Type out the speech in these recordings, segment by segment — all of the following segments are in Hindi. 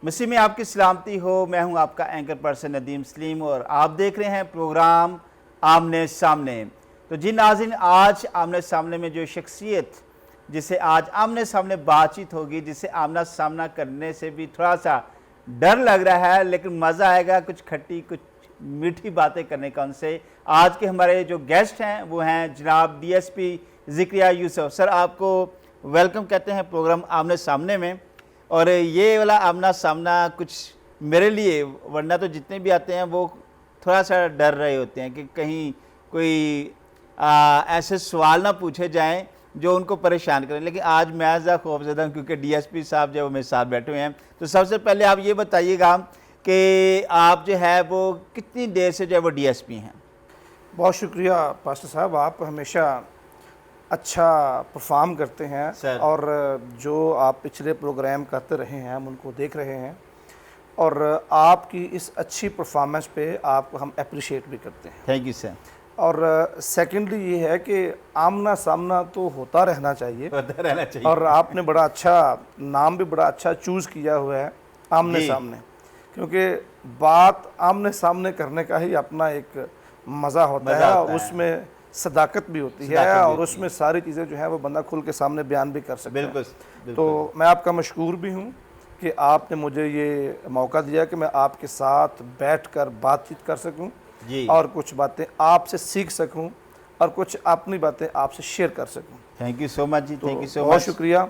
मसीह में आपकी सलामती हो। मैं हूं आपका एंकर पर्सन नदीम सलीम और आप देख रहे हैं प्रोग्राम आमने सामने। तो जी नाज़रीन, आज आमने सामने में जो शख्सियत जिसे आज आमने सामने बातचीत होगी, जिसे आमना सामना करने से भी थोड़ा सा डर लग रहा है, लेकिन मज़ा आएगा कुछ खट्टी कुछ मीठी बातें करने का उनसे। आज के हमारे जो गेस्ट हैं वो हैं जनाब DSP ज़िक्रिया यूसुफ। सर, आपको वेलकम कहते हैं प्रोग्राम आमने सामने में। और ये वाला आमना सामना कुछ मेरे लिए, वरना तो जितने भी आते हैं वो थोड़ा सा डर रहे होते हैं कि कहीं कोई ऐसे सवाल ना पूछे जाएं जो उनको परेशान करें, लेकिन आज मैं ज़्यादा खौफज़दा हूं क्योंकि DSP साहब जो मेरे साथ बैठे हुए हैं। तो सबसे पहले आप ये बताइएगा कि आप जो है वो कितनी देर से जो है वो DSP हैं? बहुत शुक्रिया पास्टर साहब, आप हमेशा अच्छा परफॉर्म करते हैं सर। और जो आप पिछले प्रोग्राम करते रहे हैं हम उनको देख रहे हैं और आपकी इस अच्छी परफॉर्मेंस पे आपको हम अप्रिशिएट भी करते हैं। Thank you sir. और सेकेंडली ये है कि आमना सामना तो होता रहना चाहिए, होता रहना चाहिए। और आपने बड़ा अच्छा नाम भी बड़ा अच्छा चूज़ किया हुआ है, आमने जी। सामने, क्योंकि बात आमने सामने करने का ही अपना एक मज़ा होता है और उसमें सदाकत भी होती है और उसमें सारी चीज़ें जो है वो बंदा खुल के सामने बयान भी कर सकता है। बिल्कुल। तो मैं आपका मशकूर भी हूँ कि आपने मुझे ये मौका दिया कि मैं आपके साथ बैठकर बातचीत कर सकूँ जी। और कुछ बातें आपसे सीख सकूँ और कुछ अपनी बातें आपसे शेयर कर सकूँ। थैंक यू सो मच जी। थैंक यू सो बहुत मच। शुक्रिया।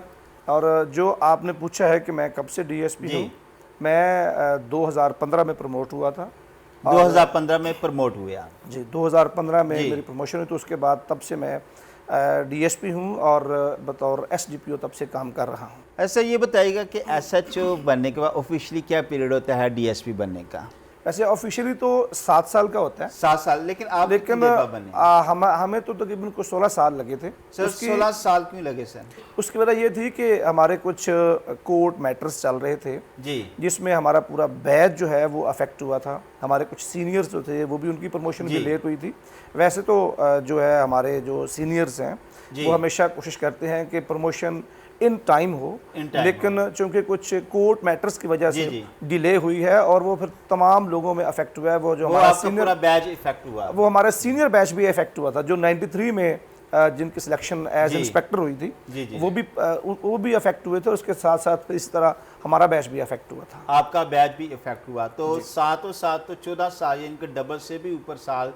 और जो आपने पूछा है कि मैं कब से DSP हूँ, मैं 2015 में प्रमोट हुआ था। 2015 में प्रमोट हुए आप? जी, 2015 में जी। मेरी प्रमोशन हुई, तो उसके बाद तब से मैं DSP हूँ और बतौर SDPO तब से काम कर रहा हूँ। ऐसा ये बताइएगा कि SHO बनने के बाद ऑफिशियली क्या पीरियड होता है DSP बनने का? वैसे ऑफिशियली तो 7 साल का होता है, 7 साल। लेकिन आप लेकिन कितनी देर बाद बने? हमें तो तकरीबन कुछ 16 साल लगे थे। सर, 16 साल क्यों लगे सर? उसकी वजह ये थी कि हमारे कुछ कोर्ट मैटर्स चल रहे थे जी। जिसमें हमारा पूरा बैच जो है वो अफेक्ट हुआ था। हमारे कुछ सीनियर्स जो थे वो भी, उनकी प्रमोशन भी लेट हुई थी। वैसे तो जो है हमारे जो सीनियर्स हैं वो हमेशा कोशिश करते हैं कि प्रमोशन इन टाइम हो, लेकिन चूंकि कुछ कोर्ट मैटर्स की वजह से डिले हुई है और वो फिर तमाम लोगों में अफेक्ट हुआ है। वो जो हमारा सीनियर बैच इफेक्ट हुआ, वो हमारा सीनियर बैच भी इफेक्ट हुआ था, जो 93 में जिनकी सिलेक्शन एज इंस्पेक्टर हुई थी, वो भी अफेक्ट हुए थे। उसके साथ साथ इस तरह हमारा बैच भी अफेक्ट हुआ था। आपका बैच भी इफेक्ट हुआ, तो 7 तो 14 साल, इनके डबल से भी ऊपर साल,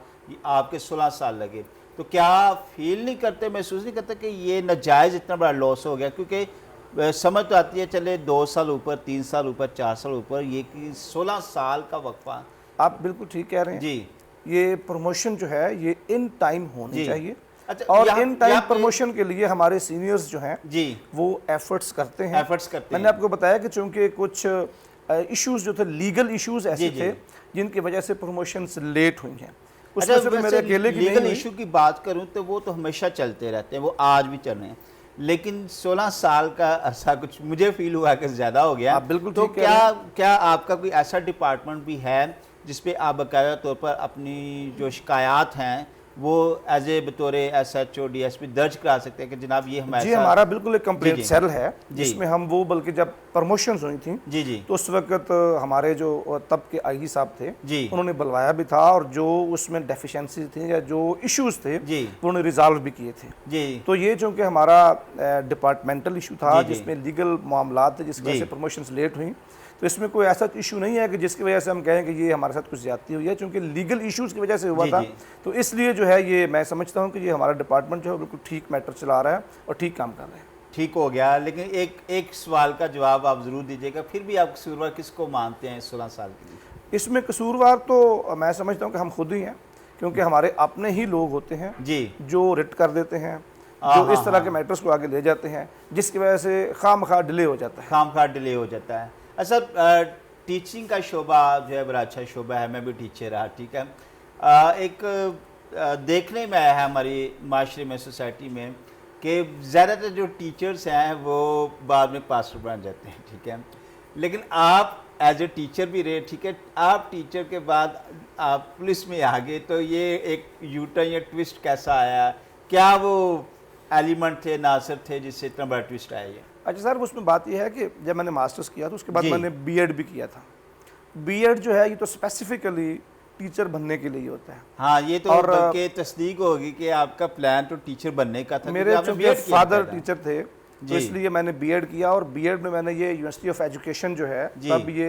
आपके 16 साल लगे। तो क्या फील नहीं करते, महसूस नहीं करते कि ये नाजायज़ इतना बड़ा लॉस हो गया? क्योंकि समझ तो आती है चले 2 साल ऊपर, 3 साल ऊपर, 4 साल ऊपर, ये कि 16 साल का वक्फा। आप बिल्कुल ठीक कह रहे हैं जी। ये प्रमोशन जो है ये इन टाइम होनी चाहिए। अच्छा, और इन टाइम प्रमोशन के लिए हमारे सीनियर्स जो हैं जी वो एफर्ट्स करते हैं। मैंने आपको बताया कि चूंकि कुछ इश्यूज जो थे, लीगल इश्यूज ऐसे थे जिनकी वजह से प्रमोशंस लेट हुई हैं। अच्छा, मेरे अकेले की लीगल इशू की बात करूं तो वो तो हमेशा चलते रहते हैं, वो आज भी चल रहे हैं, लेकिन 16 साल का अरसा कुछ मुझे फील हुआ कि ज़्यादा हो गया। बिल्कुल। तो क्या आपका कोई ऐसा डिपार्टमेंट भी है जिसपे आप बाकायदा तौर पर अपनी जो शिकायत हैं वो एज ए बतौर SHO DSP दर्ज करा सकते हैं कि जनाब ये हमारे जी, हमारा बिल्कुल एक कंप्लेंट सेल है जिसमें हम वो, बल्कि जब प्रमोशंस हुई थी तो उस वक्त हमारे जो तब के IG साहब थे उन्होंने बुलवाया भी था और जो उसमें डेफिशिएंसी थी या जो इश्यूज थे उन्होंने रिजॉल्व भी किए थे। तो ये चूँकि हमारा डिपार्टमेंटल इशू था जिसमें लीगल मामला थे जिसकी वजह से प्रमोशंस लेट हुई, तो इसमें कोई ऐसा इशू नहीं है कि जिसकी वजह से हम कहें कि ये हमारे साथ कुछ ज़्यादती हुई है, क्योंकि लीगल इश्यूज़ की वजह से हुआ था। तो इसलिए जो है ये मैं समझता हूँ कि ये हमारा डिपार्टमेंट जो है बिल्कुल ठीक मैटर चला रहा है और ठीक काम कर रहे हैं। ठीक हो गया, लेकिन एक सवाल का जवाब आप ज़रूर दीजिएगा, फिर भी आप कसूरवार किसको मानते हैं 16 साल के लिए? इसमें कसूरवार तो मैं समझता हूँ कि हम खुद ही हैं, क्योंकि हमारे अपने ही लोग होते हैं जो रिट कर देते हैं, जो इस तरह के मैटर्स को आगे ले जाते हैं, जिसकी वजह से खामखा डिले हो जाता है। अच्छा, टीचिंग का शोबा जो है बड़ा अच्छा शोबा है, मैं भी टीचर रहा, ठीक है। एक देखने में आया है हमारी माशरे में, सोसाइटी में, कि ज़्यादातर जो टीचर्स हैं वो बाद में पास्टर बन जाते हैं, ठीक है। लेकिन आप एज ए टीचर भी रहे, ठीक है, आप टीचर के बाद आप पुलिस में आ गए, तो ये एक यूटर्न या ट्विस्ट कैसा आया? क्या वो एलिमेंट थे, नासिर थे, जिससे इतना बड़ा ट्विस्ट आया ये? अच्छा सर, उसमें बात यह है कि जब मैंने मास्टर्स किया तो उसके बाद मैंने बीएड भी किया था। बीएड जो है ये तो स्पेसिफिकली टीचर बनने के लिए ही होता है। हाँ, ये तो बल्कि तस्दीक होगी कि आपका प्लान तो टीचर बनने का था। मेरे चूंकि फादर टीचर थे तो इसलिए मैंने बीएड किया, और बीएड में मैंने ये यूनिवर्सिटी ऑफ एजुकेशन जो है, तब ये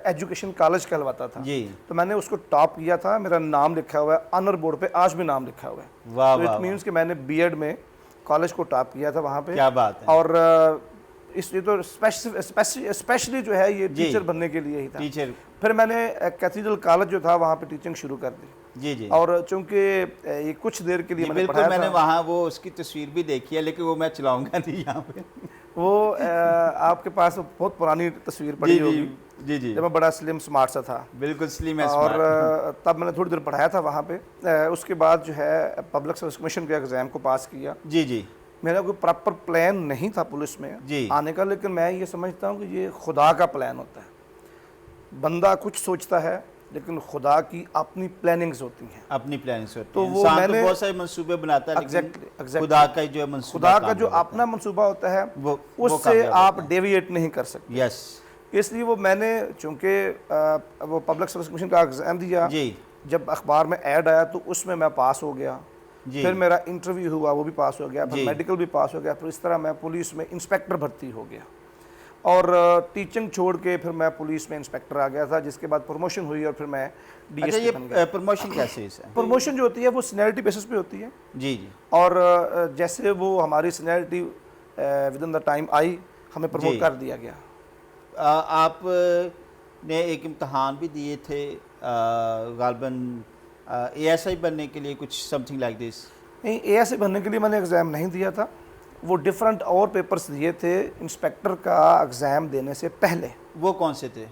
एजुकेशन कॉलेज कहलवाता था जी, तो मैंने उसको टॉप किया था। मेरा नाम लिखा हुआ है ऑनर बोर्ड पे, आज भी नाम लिखा हुआ है। वाह, तो इट मीन्स कि मैंने बीएड में कॉलेज को टॉप किया था वहाँ पे। क्या बात है। और इसलिए तो स्पेशली जो है ये टीचर बनने के लिए ही था। टीचर फिर मैंने कैथीड्रल कॉलेज जो था वहाँ पे टीचिंग शुरू कर दी जी जी। और चूंकि ये कुछ देर के लिए मैंने पढ़ाया मैंने वहाँ वो उसकी तस्वीर भी देखी है, लेकिन वो मैं चलाऊंगा नहीं यहाँ पे। वो आपके पास बहुत पुरानी तस्वीर पड़ी होगी जी जी, जब मैं बड़ा स्लिम स्मार्ट सा था। बिल्कुल स्लिम है और तब मैंने थोड़ी देर पढ़ाया था वहाँ पे। उसके बाद जो है पब्लिक सर्विस कमीशन के एग्ज़ाम को पास किया जी जी। मेरा कोई प्रॉपर प्लान नहीं था पुलिस में जी आने का, लेकिन मैं ये समझता हूँ कि ये खुदा का प्लान होता है। बंदा कुछ सोचता है लेकिन खुदा की अपनी प्लानिंग्स होती हैं, अपनी प्लानिंग्स होती तो हैं। वो मैंने बहुत सारे मंसूबे बनाता है, एग्जैक्टली खुदा का जो मंसूबा, खुदा का जो अपना मंसूबा होता है उससे आप डेविएट नहीं कर सकते। यस, इसलिए वो मैंने चूँकि वो पब्लिक सर्विस कमीशन का एग्ज़ाम दिया जी, जब अखबार में ऐड आया तो उसमें मैं पास हो गया। फिर मेरा इंटरव्यू हुआ, वो भी पास हो गया, फिर मेडिकल भी पास हो गया। फिर इस तरह मैं पुलिस में इंस्पेक्टर भर्ती हो गया और टीचिंग छोड़ के फिर मैं पुलिस में इंस्पेक्टर आ गया था, जिसके बाद प्रमोशन हुई और फिर मैं डीएसपी बन गया। प्रमोशन कैसे है? प्रमोशन जो होती है वो सीनियरिटी बेसिस पे होती है जी जी, और जैसे वो हमारी seniority with in the time I, हमें प्रमोट कर दिया गया। आपने एक इम्तहान भी दिए थे गालबन एएसआई बनने के लिए, कुछ समथिंग लाइक दिस? नहीं, एएसआई बनने के लिए मैंने एग्ज़ाम नहीं दिया था, वो डिफरेंट और पेपर्स दिए थे इंस्पेक्टर का एग्ज़ाम देने से पहले। वो कौन से थे?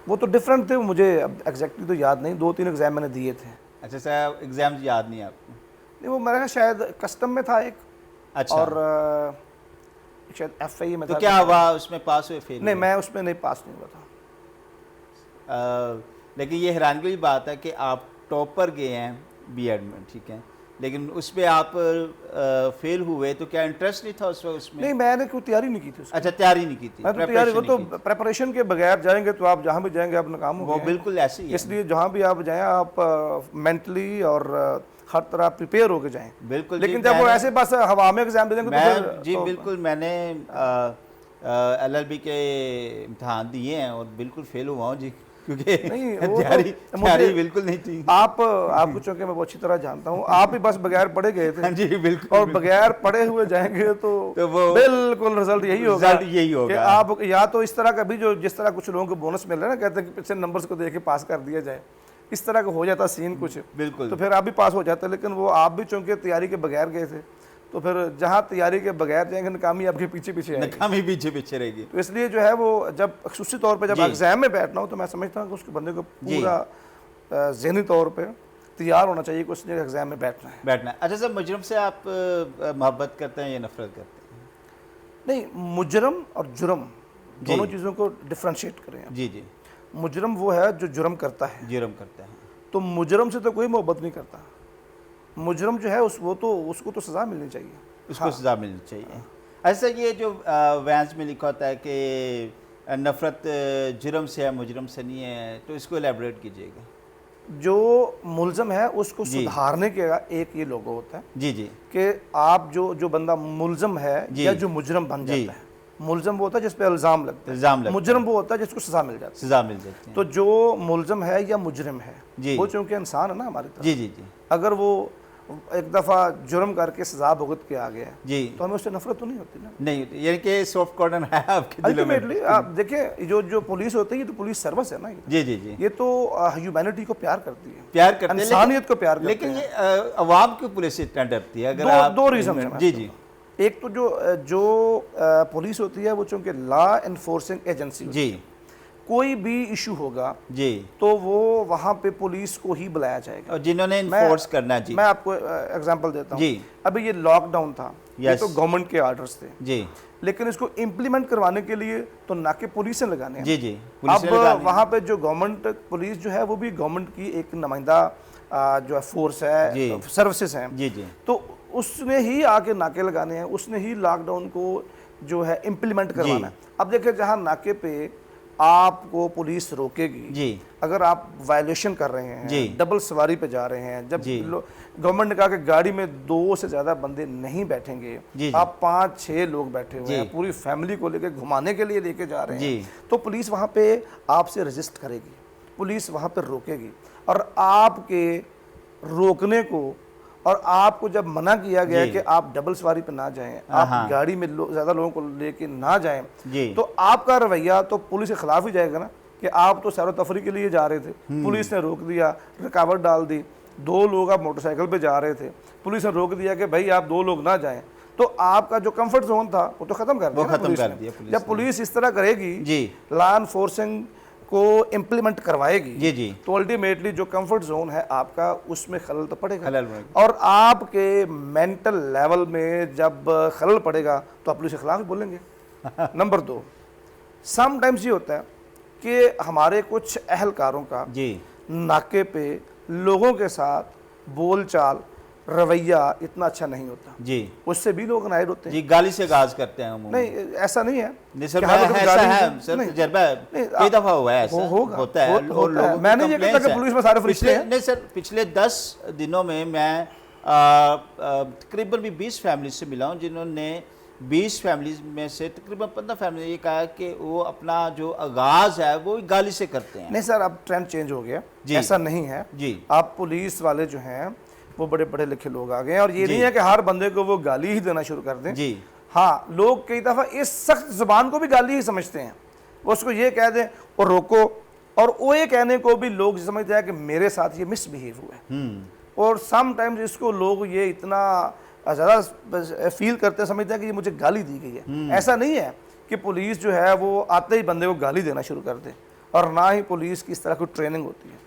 वो तो डिफरेंट थे, मुझे अब एग्जैक्टली तो याद नहीं, 2-3 एग्ज़ाम मैंने दिए थे। अच्छा सर, एग्ज़ाम याद नहीं आपको? नहीं, वो मेरा शायद कस्टम में था एक। अच्छा। और शायद एफआई में तो था। क्या हुआ, उसमें पास हुए फेल? नहीं, मैं उसमें नहीं पास नहीं हुआ था। लेकिन ये हैरानगी की बात है कि आप टॉपर गए हैं बीएड में, ठीक है, लेकिन उसमें आप फेल हुए, तो क्या इंटरेस्ट नहीं था उसमें? नहीं, मैंने कोई तैयारी नहीं की थी उसमें। अच्छा, तैयारी नहीं की थी? मैं तो तैयारी, वो तो प्रेपरेशन के बगैर जाएंगे तो आप जहाँ भी जाएंगे आप नाकाम हो। वो बिल्कुल ऐसे ही है, इसलिए जहाँ भी आप जाएं आप मेंटली और हर तरह प्रिपेयर होकर जाएं। बिल्कुल। लेकिन जब वो ऐसे बस हवा में एग्जाम दे देंगे जी बिल्कुल, मैंने एलएलबी के इम्तहान दिए हैं और बिल्कुल फेल हुआ हूँ जी, क्योंकि तैयारी बिल्कुल नहीं थी। आपको चूंकि मैं बहुत अच्छी तरह जानता हूँ, आप भी बस बगैर पढ़े गए थे। जी बिल्कुल। और बगैर पढ़े हुए जाएंगे तो वो बिल्कुल रिजल्ट यही होगा कि आप या तो इस तरह का भी जो जिस तरह कुछ लोगों को बोनस मिल रहा है ना, कहते हैं कि पिछले नंबर्स को देख के पास कर दिया जाए, इस तरह का हो जाता सीन कुछ बिल्कुल, तो फिर आप भी पास हो जाते। लेकिन वो आप भी चूंकि तैयारी के बगैर गए थे, तो फिर जहाँ तैयारी के बगैर जाएंगे नाकामी आपके पीछे पीछे आएगी, नाकामी पीछे पीछे रहेगी। तो इसलिए जो है वो जब खसूसी तौर पे जब एग्जाम में बैठना हो तो मैं समझता हूँ कि उसके बंदे को पूरा ज़हनी तौर पे तैयार होना चाहिए कि उसने एग्जाम में बैठना है। अच्छा सर, मुजरम से आप मोहब्बत करते हैं या नफरत करते हैं? नहीं, मुजरम और जुर्म दोनों चीज़ों को डिफ्रेंशिएट करें जी जी। मुजरम वो है जो जुर्म करता है, तो मुजरम से तो कोई मोहब्बत नहीं करता। मुजरम जो है उसको तो सज़ा मिलनी चाहिए, उसको सज़ा मिलनी चाहिए। ऐसा ये जो वैंस में लिखा होता है कि नफ़रत जुर्म से है, मुजरम से नहीं है, तो इसको एलैबोरेट कीजिएगा। जो मुलज़म है उसको सुधारने का एक ये लोगो होता है जी जी, कि आप जो बंदा मुलज़म है या जो मुजरम बन जाता है, मुलज़म वो होता है जिस पे इल्ज़ाम लगता है, मुजरम वो होता है जिसको सज़ा मिल जाती है। तो जो मुलज़म है या मुजरम है वो चूँकि इंसान है ना हमारी तरह जी जी जी, अगर वो एक दफ़ा जुर्म करके सजा भुगत के आ गया जी, तो हमें उससे नफरत तो नहीं होती ना? नहीं, यानी कि सॉफ्ट कॉर्नर है आपके दिलों में। आप देखिए जो पुलिस होती है ये तो पुलिस सर्विस है ना, जी जी जी, ये तो ह्यूमैनिटी को प्यार करती है, इंसानियत को प्यार करती है। लेकिन ये अवाम क्यों पुलिस से इतना डरती है? अगर दो रीज़न है जी जी। एक तो जो पुलिस होती है वो चूँकि लॉ एनफोर्सिंग एजेंसी जी, कोई भी इशू होगा जी तो वो वहाँ पे पुलिस को ही बुलाया जाएगा, और जिन्होंने इन्फोर्स करना जी। मैं आपको एग्जांपल देता हूँ जी। अभी ये लॉकडाउन था, ये तो गवर्नमेंट के ऑर्डर्स थे जी, लेकिन इसको इम्प्लीमेंट करवाने के लिए तो नाके पुलिस से लगाने हैं जी जी। अब वहाँ पे जो गवर्नमेंट पुलिस जो है वो भी गवर्नमेंट की एक नुमाइंदा जो है फोर्स है, सर्विसेज हैं जी जी, तो उसने ही आके नाके लगाने हैं, उसने ही लॉकडाउन को जो है इम्प्लीमेंट करवाना है। अब देखिए, जहां नाके पे आपको पुलिस रोकेगी जी, अगर आप वायलेशन कर रहे हैं, डबल सवारी पे जा रहे हैं, जब गवर्नमेंट ने कहा कि गाड़ी में 2 से ज़्यादा बंदे नहीं बैठेंगे, आप 5-6 लोग बैठे हुए हैं, पूरी फैमिली को लेकर घुमाने के लिए लेके जा रहे हैं, तो पुलिस वहाँ पे आपसे रजिस्ट करेगी, पुलिस वहाँ पे रोकेगी। और आपके रोकने को और आपको जब मना किया गया कि आप डबल सवारी पे ना जाएं, आप गाड़ी में ज़्यादा लोगों को लेके ना जाएं, तो आपका रवैया तो पुलिस के खिलाफ ही जाएगा ना, कि आप तो सैर तफरी के लिए जा रहे थे, पुलिस ने रोक दिया, रुकावट डाल दी, 2 लोग आप मोटरसाइकिल पे जा रहे थे, पुलिस ने रोक दिया कि भाई आप 2 लोग ना जाएं, तो आपका जो कंफर्ट जोन था वो तो खत्म कर दिया पुलिस ने। जब पुलिस इस तरह करेगी, लॉ एनफोर्सिंग को इम्प्लीमेंट करवाएगी, तो अल्टीमेटली जो कंफर्ट जोन है आपका, उसमें खलल तो पड़ेगा। और आपके मेंटल लेवल में जब खलल पड़ेगा तो आप पुलिस के खिलाफ बोलेंगे। नंबर 2, समटाइम्स ये होता है कि हमारे कुछ अहलकारों का नाके पे लोगों के साथ बोलचाल, रवैया इतना अच्छा नहीं होता जी, उससे भी लोग नाराज होते हैं जी, गाली से गाज करते हैं। नहीं, ऐसा नहीं है। नहीं सर, ऐसा है सर, तजर्बा कई दफा हुआ है, ऐसा होता है। मैं नहीं ये कहता कि पुलिस में सारे फरिश्ते हैं। नहीं सर, पिछले 10 दिनों में मैं तकरीबन भी 20 फैमिली से मिला हूँ, जिन्होंने 20 फैमिलीज में से तकरीबन 15 फैमिली ये कहा कि वो अपना जो आगाज है वो गाली से करते हैं। नहीं सर, अब ट्रेंड चेंज हो गया, ऐसा नहीं है जी। आप पुलिस वाले जो हैं वो बड़े पढ़े लिखे लोग आ गए हैं, और ये नहीं है कि हर बंदे को वो गाली ही देना शुरू कर दें जी। हाँ, लोग कई दफ़ा इस सख्त ज़ुबान को भी गाली ही समझते हैं, वो उसको ये कह दें और रोको, और वो ये कहने को भी लोग समझते हैं कि मेरे साथ ये मिसबिहेव हुआ है, और सम टाइम्स इसको लोग ये इतना ज़्यादा फील करते हैं, समझते हैं कि ये मुझे गाली दी गई है। ऐसा नहीं है कि पुलिस जो है वो आते ही बंदे को गाली देना शुरू कर दे, और ना ही पुलिस की इस तरह की ट्रेनिंग होती है।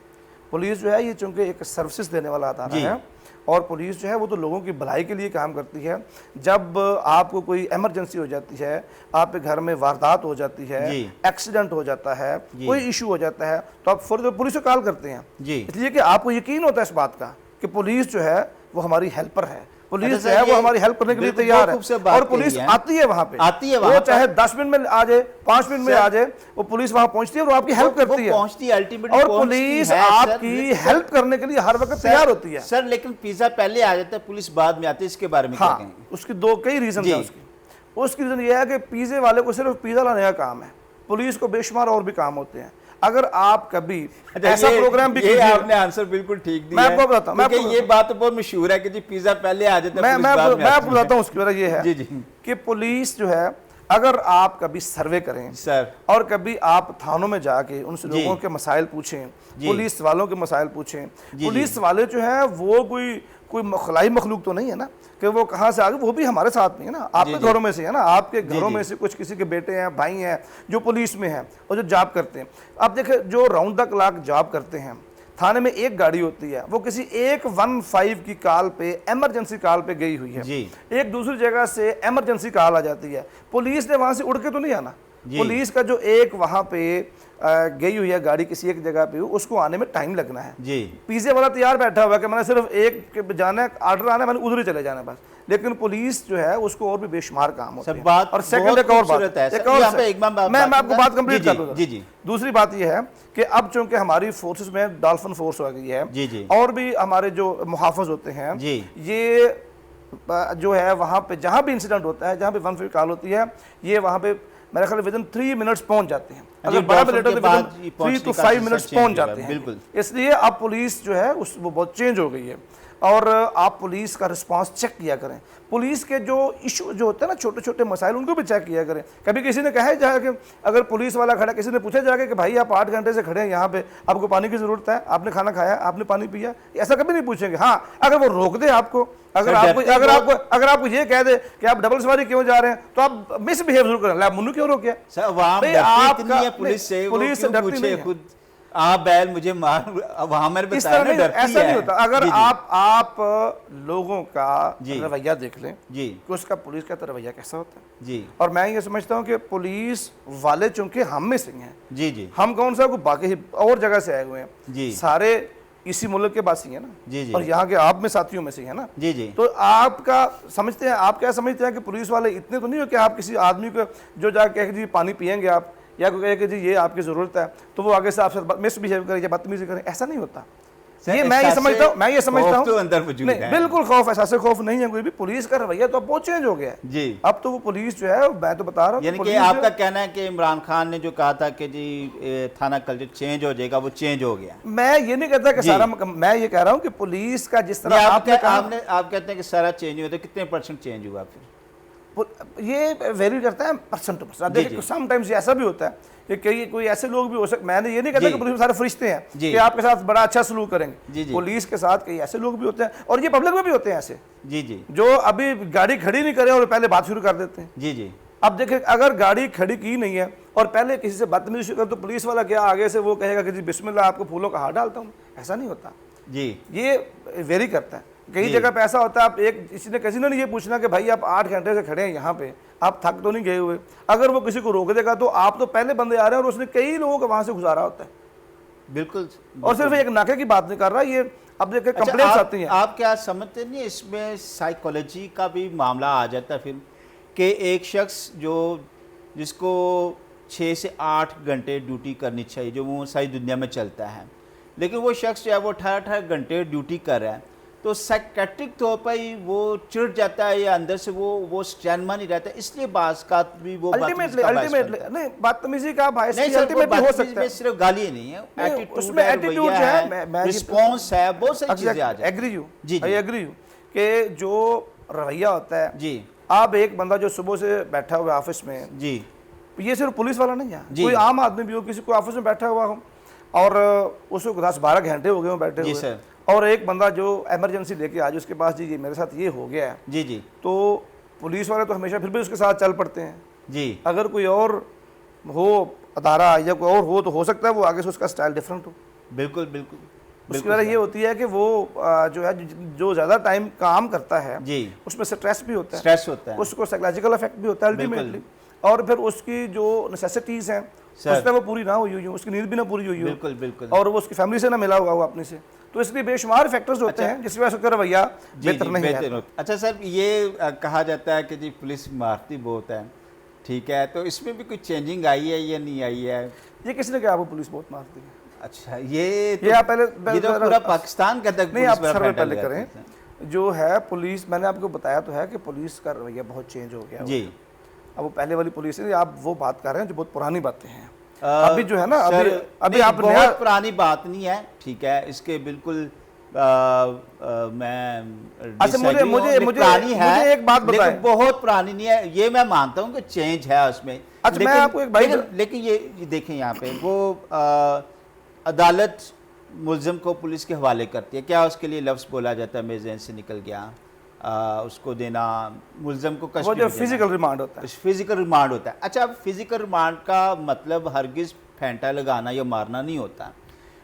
पुलिस जो है ये चूँकि एक सर्विसेज देने वाला अदारा है, और पुलिस जो है वो तो लोगों की भलाई के लिए काम करती है। जब आपको कोई इमरजेंसी हो जाती है, आपके घर में वारदात हो जाती है, एक्सीडेंट हो जाता है, कोई इशू हो जाता है, तो आप फौरन पुलिस को कॉल करते हैं, इसलिए कि आपको यकीन होता है इस बात का कि पुलिस जो है वो हमारी हेल्पर है, पुलिस जो है वो हमारी हेल्प करने के लिए तैयार है, और पुलिस आती है वहाँ पे, वो चाहे 10 मिनट में आ जाए, 5 मिनट में आ जाए, वो पुलिस वहाँ पहुँचती है और आपकी हेल्प करती है, और पुलिस आपकी हेल्प करने के लिए हर वक्त तैयार होती है। सर, लेकिन पिज्जा पहले आ जाता है, पुलिस बाद में आती है, इसके बारे में क्या कहेंगे? उसकी कई रीजन है। उसकी रीजन ये है कि पिज्जे वाले को सिर्फ पिज्जा लाने का काम है, पुलिस को बेशुमार और भी काम होते हैं। अगर आप कभी ऐसा प्रोग्राम भी कीजिए, आपने आंसर बिल्कुल ठीक दिया। मैं आपको बताता हूं, ये बात तो बहुत मशहूर है कि जी पिज्जा पहले आ जाता है, मैं आपको बताता हूं। उसकी वजह ये है कि पुलिस जो है, अगर आप कभी सर्वे करें सर, और कभी आप थानों में जाके उनसे लोगों के मसाइल पूछें, पुलिस वालों के मसाइल पूछें, पुलिस वाले जो है वो कोई खलाई मखलूक तो नहीं है ना कि वो कहाँ से आ गए, वो भी हमारे साथ नहीं है ना, आपके घरों में से है ना, आपके घरों में से कुछ किसी के बेटे हैं, भाई हैं जो पुलिस में हैं और जो जॉब करते हैं। अब देखिए, जो राउंड द क्लॉक जॉब करते हैं, थाने में एक गाड़ी होती है, वो किसी 115 की कॉल पे, इमरजेंसी कॉल पे गई हुई है, एक दूसरी जगह से इमरजेंसी कॉल आ जाती है, पुलिस ने वहां से उड़ के तो नहीं आना, पुलिस का जो एक वहां पे गई हुई है गाड़ी किसी एक जगह पे, उसको आने में टाइम लगना है जी। पिज्जे वाला तैयार बैठा हुआ है कि मैंने सिर्फ एक जाना है, ऑर्डर आना है, मैंने उधर ही चले जाना बस, लेकिन पुलिस जो है उसको और भी बेशुमार काम होता है। और सेकंड एक और बात, मैं आपको बात कंप्लीट कर दूं। दूसरी बात यह है कि अब चूंकि हमारी फोर्सेस में डॉल्फिन फोर्स आ गई है, और भी हमारे जो मुहाफिज होते हैं, ये जो है वहाँ पे जहाँ भी इंसिडेंट होता है, जहाँ भी 115 कॉल होती है, ये वहाँ पे मेरे ख्याल विदिन 3 मिनट्स पहुंच जाते हैं, अगर बड़ा लेटर तो 3 to 5 मिनट्स पहुंच जाते हैं। इसलिए अब पुलिस जो है वो बहुत चेंज हो गई है, और आप पुलिस का रिस्पांस चेक किया करें। पुलिस के जो इशू जो होते हैं ना, छोटे छोटे मसाइल, उनको भी चेक किया करें। कभी किसी ने कहा जाए कि अगर पुलिस वाला खड़ा, किसी ने पूछा जाके कि भाई आप 8 घंटे से खड़े हैं यहाँ पे, आपको पानी की ज़रूरत है, आपने खाना खाया, आपने पानी पिया, ऐसा कभी नहीं पूछेंगे। हाँ, अगर वो रोक दे आपको, अगर आपको ये कह दे कि आप डबल सवारी क्यों जा रहे हैं, तो आप मिसबिहेव जरूर करें, मुन्नू क्यों रोक पुलिस से डरती नहीं है। आप बैल मुझे मार, वहां मेरे ऐसा नहीं होता। अगर आप लोगों का रवैया देख लें जी, कि उसका पुलिस का तो रवैया कैसा होता है जी, और मैं ये समझता हूँ कि पुलिस वाले चूंकि हम में से हैं जी, हम कौन सा को बाकी और जगह से आए हुए हैं जी, सारे इसी मुल्क के बासी है ना, जी जी, और यहाँ के आप में साथियों में से है ना, जी जी, तो आपका समझते हैं, आप क्या समझते हैं कि पुलिस वाले इतने तो नहीं हो कि आप किसी आदमी को जो जाके कहे जी पानी पियेंगे आप, या कोई कहे कि जी ये आपकी ज़रूरत है, तो वो आगे से आपसे मिसबिहेव करें या बदतमीजी करें, ऐसा नहीं होता। ये मैं ये समझता हूँ तो अंदर मौजूद नहीं, है। बिल्कुल खौफ, ऐसा खौफ नहीं है कोई भी। पुलिस का रवैया तो अब बहुत चेंज हो गया है जी। अब तो वो पुलिस जो है, मैं तो बता रहा हूँ, यानी कि आपका कहना है कि इमरान खान ने जो कहा था कि जी थाना कल्चर चेंज हो जाएगा, वो चेंज हो गया। मैं ये नहीं कहता कि सारा, मैं ये कह रहा हूँ कि पुलिस का जिस तरह आप कहते हैं कि सारा चेंज हुआ, तो कितने % चेंज हुआ फिर? ये वेरी करता है परसेंट टू परसेंट। देखिए समटाइम्स ऐसा भी होता है कि कई कोई ऐसे लोग भी हो सकते, मैंने ये नहीं कहता कि पुलिस में सारे फरिश्ते हैं कि आपके साथ बड़ा अच्छा सलूक करेंगे। पुलिस के साथ कई ऐसे लोग भी होते हैं, और ये पब्लिक में भी होते हैं ऐसे, जी जी, जो अभी गाड़ी खड़ी नहीं करे और पहले बात शुरू कर देते हैं। जी जी। अब देखिए, अगर गाड़ी खड़ी की नहीं है और पहले किसी से बदतमीजी शुरू कर, तो पुलिस वाला क्या आगे से वो कहेगा कि जी बिस्मिल्लाह, आपको फूलों का हार डालता हूँ? ऐसा नहीं होता जी। ये वेरी करता है। कई जगह पे ऐसा होता है, आप एक किसी ने ये पूछना कि भाई आप 8 घंटे से खड़े हैं यहाँ पे, आप थक तो नहीं गए हुए? अगर वो किसी को रोक देगा तो आप तो पहले बंदे आ रहे हैं और उसने कई लोगों को वहां से गुजारा होता है। बिल्कुल। और सिर्फ एक नाके की बात नहीं कर रहा, ये अब देखिए कंप्लेंट्स आती हैं। आप क्या समझते नहीं इसमें साइकोलॉजी का भी मामला आ जाता है फिर, कि एक शख्स जिसको 6 से 8 घंटे ड्यूटी करनी चाहिए, जो वो सारी दुनिया में चलता है, लेकिन वो शख्स जो है वो 18 घंटे ड्यूटी कर रहा है, तो साइकेट्रिक तौर पर ही वो चिढ़ जाता है या अंदर से वो स्टैंडमा नहीं रहता, इसलिए बास का भी वो अल्टीमेटली नहीं, बदतमीजी का बायस अल्टीमेटली हो सकता है। सिर्फ गाली नहीं है, उसमें एटीट्यूड जो है, रिस्पांस है, बहुत सारी चीजें आ जाती हैं। एग्री यू जी, आई एग्री यू कि जो रवैया होता है जी। आप एक बंदा जो सुबह से बैठा हुआ ऑफिस में जी, ये सिर्फ पुलिस वाला नहीं है, कोई आम आदमी भी हो, किसी को ऑफिस में बैठा हुआ हो और उसको 10-12 घंटे हो गए हो बैठे हुए, और एक बंदा जो इमरजेंसी लेके आज उसके पास, जी मेरे साथ ये हो गया है जी जी, तो पुलिस वाले तो हमेशा फिर भी उसके साथ चल पड़ते हैं जी। अगर कोई और हो अदारा या कोई और हो तो हो सकता है वो आगे से उसका स्टाइल डिफरेंट हो। बिल्कुल बिल्कुल। उसकी वजह ये होती है कि वो जो है जो ज़्यादा टाइम काम करता है जी, उसमें स्ट्रेस भी होता है, उसको साइकोलॉजिकल इफेक्ट भी होता है अल्टीमेटली, और फिर उसकी जो नेसेसिटीज़ हैं उसमें वो पूरी ना हुई हुई, उसकी नींद भी ना पूरी हुई हो, बिल्कुल बिल्कुल, और वो उसकी फैमिली से ना मिला हुआ हो अपने से, तो इसलिए बेशुमार फैक्टर्स होते हैं जिसकी वजह से रवैया बेहतर नहीं है। अच्छा सर, ये कहा जाता है कि जी पुलिस मारती बहुत है, ठीक है, तो इसमें भी कुछ चेंजिंग आई है या नहीं आई है? ये किसने कहा? वो पुलिस बहुत मारती है? अच्छा, ये आप पहले तो पूरा पाकिस्तान का तक नहीं, आप सर्वे पहले करें। जो है पुलिस, मैंने आपको बताया तो है कि पुलिस का रवैया बहुत चेंज हो गया जी। अब वो पहले वाली पुलिस है, आप वो बात कर रहे हैं जो बहुत पुरानी बातें हैं। अभी जो है ना, अभी आप बहुत पुरानी बात नहीं है, ठीक है, इसके बिल्कुल मैं अच्छा, मुझे एक बात बताएं, बहुत पुरानी नहीं है, ये मैं मानता हूँ कि चेंज है उसमें। अच्छा, मैं आपको एक भाई, लेकिन ये देखें यहाँ पे वो अदालत मुल्ज़िम को पुलिस के हवाले करती है, क्या उसके लिए लफ्ज़ बोला जाता है, मेरे ज़हन से निकल गया, उसको देना मुल्ज़िम को कस्टडी, जो फिजिकल रिमांड होता है, फिजिकल रिमांड होता है। अच्छा, फिजिकल रिमांड का मतलब हरगिज़ फेंटा लगाना या मारना नहीं होता,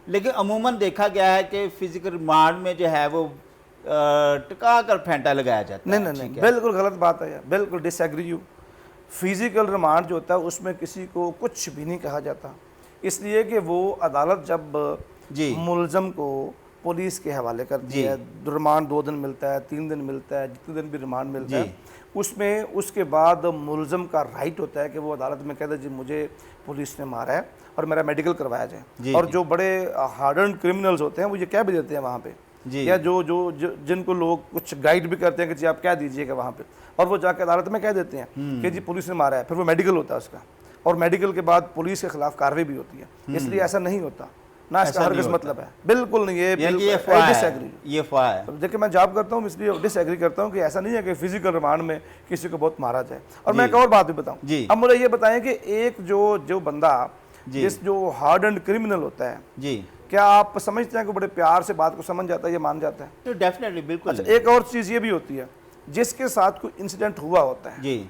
लेकिन अमूमन देखा गया है कि फिजिकल रिमांड में जो है वो टिका कर फेंटा लगाया जाता है। नहीं, बिल्कुल गलत बात है, बिल्कुल डिसएग्री यू। फिजिकल रिमांड जो होता है उसमें किसी को कुछ भी नहीं कहा जाता, इसलिए कि वो अदालत जब मुल्ज़म को पुलिस के हवाले करती है, रिमांड 2 दिन मिलता है, 3 दिन मिलता है, जितने दिन भी रिमांड मिलता है, उसमें उसके बाद मुल्ज़म का राइट होता है कि वो अदालत में कहता है जी मुझे पुलिस ने मारा है और मेरा मेडिकल करवाया जाए। और जो बड़े हार्डन क्रिमिनल्स होते हैं वो ये कह भी देते हैं वहाँ पे, या जो जिनको लोग कुछ गाइड भी करते हैं कि जी आप क्या दीजिएगा वहाँ पे, और वो जाकर अदालत में कह देते हैं कि जी पुलिस ने मारा है, फिर वो मेडिकल होता है उसका, और मेडिकल के बाद पुलिस के खिलाफ कार्रवाई भी होती है। इसलिए ऐसा नहीं होता ना, इसका हरगिज़ मतलब है, बिल्कुल नहीं। ये डिसएग्री। देखिए, मैं जॉब करता हूँ इसलिए डिसएग्री करता हूँ कि ऐसा नहीं है कि फिजिकल रिमांड में किसी को बहुत मारा जाए। और मैं एक और बात भी बताऊँ, अब मुझे ये बताएं कि एक जो बंदा जो हार्ड एंड क्रिमिनल होता है जी, क्या आप समझते हैं कि बड़े प्यार से बात को समझ जाता है, ये मान जाता है? तो डेफिनेटली, बिल्कुल। अच्छा, एक और चीज़ ये भी होती है, जिसके साथ कोई इंसिडेंट हुआ होता है जी,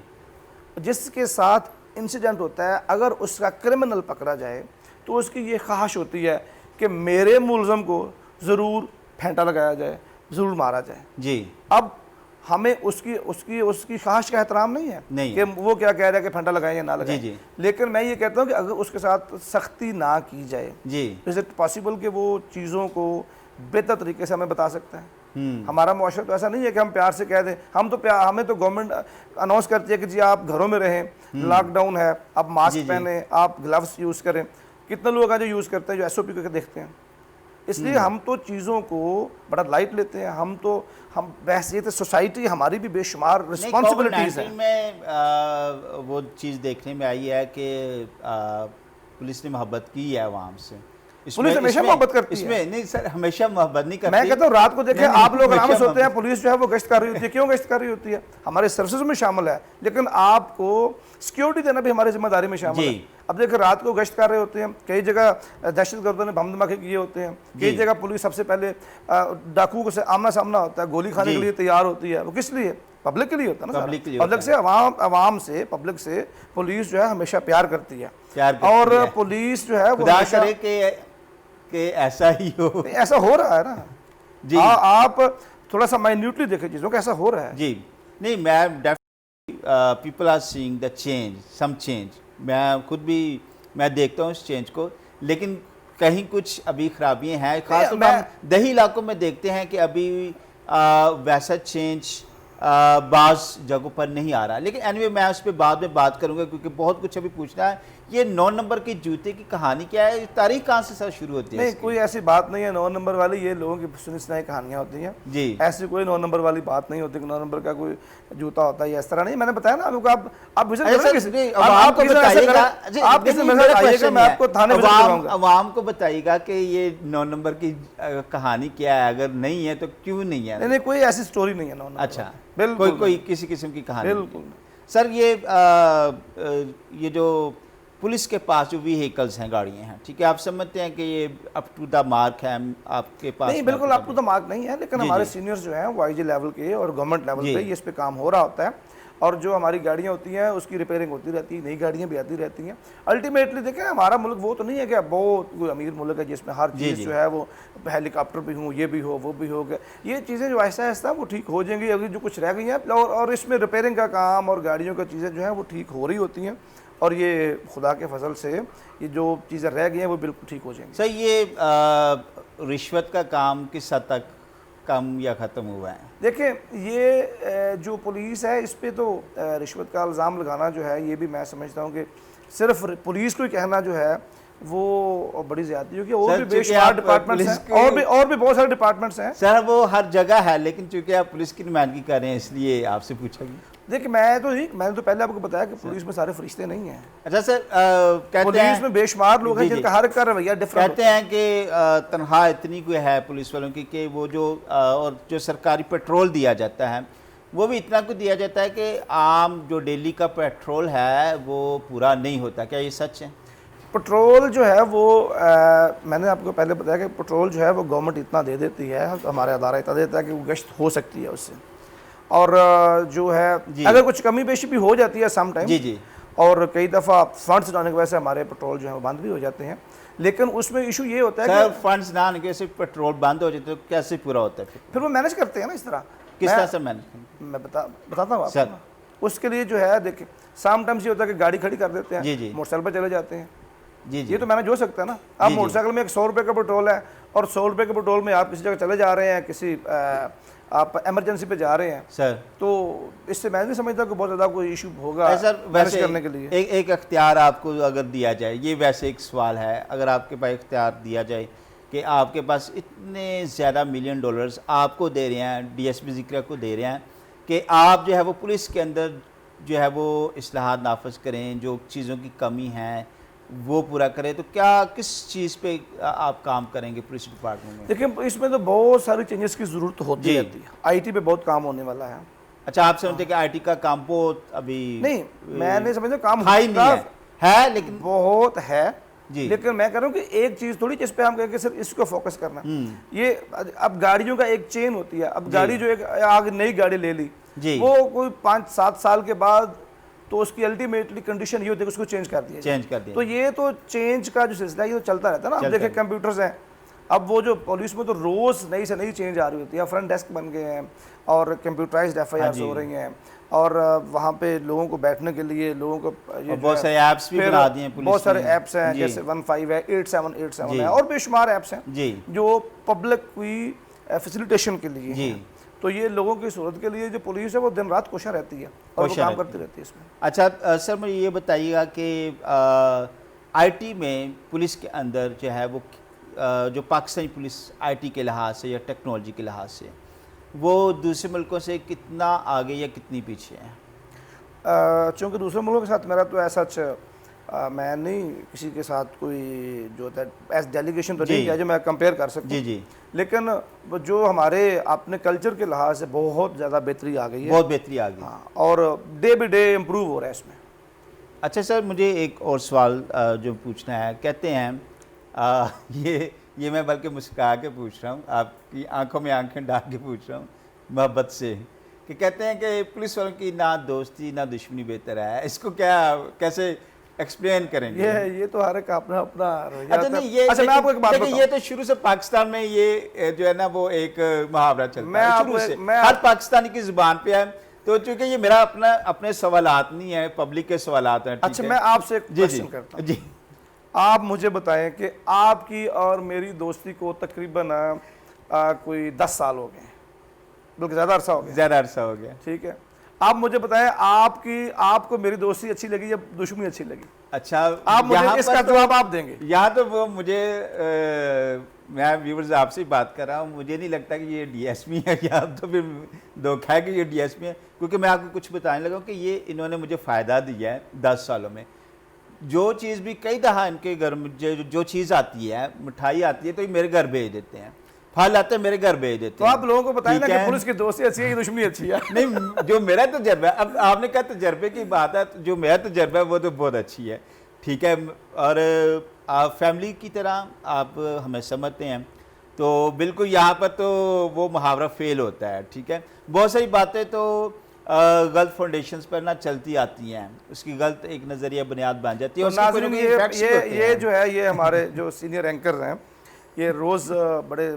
जिसके साथ इंसिडेंट होता है, अगर उसका क्रिमिनल पकड़ा जाए तो उसकी ये ख्वाहिश होती है कि मेरे मुल्ज़म को ज़रूर फेंटा लगाया जाए, ज़रूर मारा जाए जी। अब हमें उसकी ख्वाहिश का एहतराम नहीं है कि वो क्या कह रहा है कि फेंटा लगाएं या ना लगाएं जी। लेकिन मैं ये कहता हूँ कि अगर उसके साथ सख्ती ना की जाए जी, इज़ इट पॉसिबल कि वो चीज़ों को बेहतर तरीके से हमें बता सकता है। हमारा मुआशरा तो ऐसा नहीं है कि हम प्यार से कह दें, हम तो प्यार, हमें तो गवर्नमेंट अनाउंस करती है कि जी आप घरों में रहें, लॉकडाउन है, आप मास्क पहने, आप ग्लव्स यूज़ करें। कितने लोग हैं जो यूज़ करते हैं, जो SOP करके देखते हैं। इसलिए हम तो चीज़ों को बड़ा लाइट लेते हैं। हम वैसे तो सोसाइटी हमारी भी बेशुमार रिस्पॉन्सिबिलिटीज़ है। में वो चीज़ देखने में आई है कि पुलिस ने मोहब्बत की है आवाम से। पुलिस हमेशा मोहब्बत करती है। इसमें नहीं सर, हमेशा मोहब्बत नहीं करती। मैं कहता हूँ रात को देखें आप लोग आराम से होते हैं, पुलिस जो है वो गश्त कर रही होती है। क्यों गश्त कर रही होती है? हमारे सर्विसेज में शामिल है, लेकिन आपको सिक्योरिटी देना भी हमारी जिम्मेदारी में शामिल है। अब देखिए रात को गश्त कर रहे होते हैं, कई जगह दहशतगर्दों ने बम धमाके किए होते हैं, कई जगह पुलिस सबसे पहले डाकुओं से आमना सामना होता है, गोली खाने के लिए तैयार होती है। वो किस लिए? पब्लिक के लिए होता है ना। पब्लिक से अवाम से, पब्लिक से पुलिस जो है हमेशा प्यार करती है। और पुलिस जो है वो कि ऐसा ही हो, ऐसा हो रहा है ना जी। आप थोड़ा सा माइन्यूटली देखें चीज़ों का, ऐसा हो रहा है जी। नहीं, मैं definitely people are seeing the change, some change. मैं खुद भी मैं देखता हूँ इस चेंज को, लेकिन कहीं कुछ अभी खराबियाँ हैं। खासतौर हम दही इलाकों में देखते हैं कि अभी वैसा चेंज बाज़ जगहों पर नहीं आ रहा। लेकिन एनीवे मैं उस पर बाद में बात करूंगा, क्योंकि बहुत कुछ अभी पूछना है। ये 9 नंबर के जूते की कहानी क्या है? तारीख कहाँ से सर शुरू होती है? नहीं, कोई ऐसी बात नहीं है 9 नंबर वाली। ये लोगों की सुनी सुनाई कहानियाँ होती हैं जी। ऐसी कोई 9 नंबर वाली बात नहीं होती कि 9 नंबर का कोई जूता होता है, इस तरह नहीं। मैंने बताया ना आपको। आप विजिट करें, आप आपको थाने में अवाम को बताइएगा कि ये 9 नंबर की कहानी क्या है। अगर नहीं है तो क्यों नहीं है? नहीं, कोई ऐसी स्टोरी नहीं है 9 नंबर। अच्छा, बिल्कुल कोई किसी किस्म की कहानी? बिल्कुल सर। ये जो पुलिस के पास जो व्हीकल्स हैं, गाड़ियां हैं, ठीक है, आप समझते हैं कि ये अप टू द मार्क है आपके पास? नहीं, बिल्कुल अप टू द मार्क नहीं है, लेकिन हमारे सीनियर्स जो हैं वो IG लेवल के और गवर्नमेंट लेवल पे इस पे काम हो रहा होता है। और जो हमारी गाड़ियाँ होती हैं उसकी रिपेयरिंग होती रहती है, नई गाड़ियाँ भी आती रहती हैं। अल्टीमेटली देखें, हमारा मुल्क वो तो नहीं है कि बहुत कोई अमीर मुल्क है जिसमें हर चीज़ जो है वो हेलीकॉप्टर भी हो, ये भी हो, वो भी हो। ये चीज़ें जो ऐसा ऐसा वो ठीक हो जाएंगी। अभी जो कुछ रह गई हैं और इसमें रिपेयरिंग का काम और गाड़ियों का चीज़ें जो हैं वो ठीक हो रही होती हैं। और ये खुदा के फजल से ये जो चीज़ें रह गई हैं वो बिल्कुल ठीक हो जाएंगी। सर, ये रिश्वत का काम किस हद तक कम या ख़त्म हुआ है? देखिए, ये जो पुलिस है इस पे तो रिश्वत का इल्ज़ाम लगाना जो है, ये भी मैं समझता हूँ कि सिर्फ पुलिस को ही कहना जो है वो बड़ी ज़्यादती है। और भी बेशुमार डिपार्टमेंट्स हैं, और भी बहुत सारे डिपार्टमेंट्स हैं सर। वो हर जगह है, लेकिन चूँकि आप पुलिस की नुमाइंदगी कर रहे हैं इसलिए आपसे पूछा गया। देखिए, मैंने तो पहले आपको बताया कि पुलिस में सारे फरिश्ते नहीं हैं। अच्छा सर, कहते पुलिस हैं में बेशुमार लोग हैं जिनका हर का रवैया डिफरेंट। कहते हैं कि तनख्वाह इतनी कोई है पुलिस वालों की कि वो और जो सरकारी पेट्रोल दिया जाता है वो भी इतना कुछ दिया जाता है कि आम जो डेली का पेट्रोल है वो पूरा नहीं होता। क्या ये सच है? पेट्रोल जो है वो मैंने आपको पहले बताया कि पेट्रोल जो है वो गवर्नमेंट इतना दे देती है, हमारे अदारा इतना देता है कि वो गश्त हो सकती है उससे। और जो है अगर कुछ कमी पेशी भी हो जाती है सम टाइम जी, और कई दफ़ा फंड्स ना आने की वजह से हमारे पेट्रोल जो है वो बंद भी हो जाते हैं। लेकिन उसमें इशू ये होता है कि फंड्स ना आने की वजह से पेट्रोल बंद हो जाते तो कैसे पूरा होता है? फिर वो मैनेज करते हैं ना इस तरह। किस तरह से मैनेज? मैं बताता हूँ आपको। उसके लिए जो है देखिए, सम टाइम्स ये होता है कि गाड़ी खड़ी कर देते हैं, मोटरसाइकिल पर चले जाते हैं। जी, ये तो मैंने जो सकता है ना। आप मोटरसाइकिल में 100 रुपये का पेट्रोल है और 100 रुपये के पेट्रोल में आप किसी जगह चले जा रहे हैं, किसी आप इमरजेंसी पे जा रहे हैं सर, तो इससे मैं नहीं समझता कि बहुत ज़्यादा कोई इशू होगा सर वैसे करने के लिए। एक अख्तियार आपको अगर दिया जाए, ये वैसे एक सवाल है, अगर आपके पास इख्तियार दिया जाए कि आपके पास इतने ज़्यादा $1 मिलियन आपको दे रहे हैं, DSP ज़िक्र को दे रहे हैं कि आप जो है वो पुलिस के अंदर जो है वो इस्लाहात नाफज करें, जो चीज़ों की कमी है वो पूरा करें, तो क्या किस चीज़ पे आप काम करेंगे पुलिस डिपार्टमेंट में? देखिए, इसमें तो बहुत सारी चेंजेस की ज़रूरत होती रहती है। IT पे बहुत काम होने वाला है। अच्छा, आप समझते हैं कि IT का काम बहुत अभी नहीं, मैं नहीं समझता काम हाई नहीं है, लेकिन बहुत है जी। लेकिन मैं कह रहा हूँ कि एक चीज़ थोड़ी जिस पे हम कहेंगे सिर्फ इसको फोकस करना। ये अब गाड़ियों का एक चेन होती है। अब गाड़ी जो एक आगे नई गाड़ी ले ली, वो कोई 5-7 साल के बाद तो उसकी अल्टीमेटली कंडीशन ये होती है कि उसको चेंज कर दिया। तो ये तो चेंज का जो सिलसिला है ये तो चलता रहता है ना। अब देखिए, कंप्यूटर्स हैं, अब वो जो पुलिस में तो रोज़ नई से नई चेंज आ रही होती है। फ्रंट डेस्क बन गए हैं और कंप्यूटराइज्ड FIRs हो रही हैं और वहाँ पे लोगों को बैठने के लिए लोगों को ये बहुत सारे ऐप्स भी बना दिए पुलिस बहुत सारे ने। ऐप्स हैं, जैसे 15 है, 8787 है और बेशुमार ऐप्स हैं जी जो पब्लिक की फैसिलिटेशन के लिए जी। हैं। तो ये लोगों की सूरत के लिए जो पुलिस है वो दिन रात कोशिश रहती है और वो काम करती रहती है इसमें। अच्छा सर, मुझे ये बताइएगा कि आईटी में पुलिस के अंदर जो है वो जो पाकिस्तानी पुलिस आईटी के लिहाज से या टेक्नोलॉजी के लिहाज से वो दूसरे मुल्कों से कितना आगे या कितनी पीछे है? चूँकि दूसरे मुल्कों के साथ मेरा तो ऐसा मैं नहीं किसी के साथ कोई जो एज डेलीगेशन तो नहीं किया जो मैं कंपेयर कर सकूं। जी जी। लेकिन जो हमारे अपने कल्चर के लिहाज से बहुत ज़्यादा बेहतरी आ गई है, बहुत बेहतरी आ गई। हाँ, और डे बाई डे इम्प्रूव हो रहा है इसमें। अच्छा सर, मुझे एक और सवाल जो पूछना है। कहते हैं ये मैं बल्कि मुस्कुरा के पूछ रहा हूँ, आपकी आंखों में आंखें डाल के पूछ रहा हूँ मोहब्बत से, कि कहते हैं कि पुलिस वालों की ना दोस्ती ना दुश्मनी बेहतर है। इसको कैसे एक्सप्लेन करेंगे? ये तो हर एक अपना अपना अच्छा नहीं, ये अच्छा मैं आपको एक बात बताऊं, ये तो शुरू से पाकिस्तान में ये जो है ना वो एक मुहावरा चलता है शुरू से, हर पाकिस्तानी की जुबान पे है। तो चूंकि ये मेरा अपने सवालात नहीं है, पब्लिक के सवालात हैं। अच्छा मैं आपसे एक क्वेश्चन करता हूं। जी, आप मुझे बताएं कि आपकी और मेरी दोस्ती को तकरीबन कोई 10 साल हो गए, बल्कि ज़्यादा अरसा हो गया। ज़्यादा अरसा हो गया, ठीक है। आप मुझे बताएं आपको मेरी दोस्ती अच्छी लगी या दुश्मनी अच्छी लगी? अच्छा, आप मुझे इसका जवाब आप देंगे। यहाँ तो वो मुझे मैं व्यूअर्स आपसे ही बात कर रहा हूँ, मुझे नहीं लगता कि ये डीएसपी है, या तो फिर धोखा है कि ये डीएसपी है, क्योंकि मैं आपको कुछ बताने लगा कि ये इन्होंने मुझे फ़ायदा दिया है 10 सालों में। जो चीज़ भी कई दफ़ा इनके घर में जो चीज़ आती है, मिठाई आती है, तो ये मेरे घर भेज देते हैं, फल आते हैं मेरे घर भेज देते हैं। तो आप लोगों को बताएं ना कि पुलिस की दोस्ती अच्छी है कि दुश्मनी अच्छी है? नहीं, जो मेरा तजर्बा है, अब आपने कहा तजर्बे की बात है, तो जो मेरा तजर्बा है वो तो बहुत अच्छी है, ठीक है। और आप फैमिली की तरह आप हमें समझते हैं, तो बिल्कुल यहाँ पर तो वो मुहावरा फेल होता है, ठीक है। बहुत सारी बातें तो गलत फाउंडेशंस पर ना चलती आती हैं, उसकी गलत एक नज़रिया बुनियाद बन जाती है। तो नाज़रीन ये जो है ये हमारे जो सीनियर एंकर हैं ये रोज़ बड़े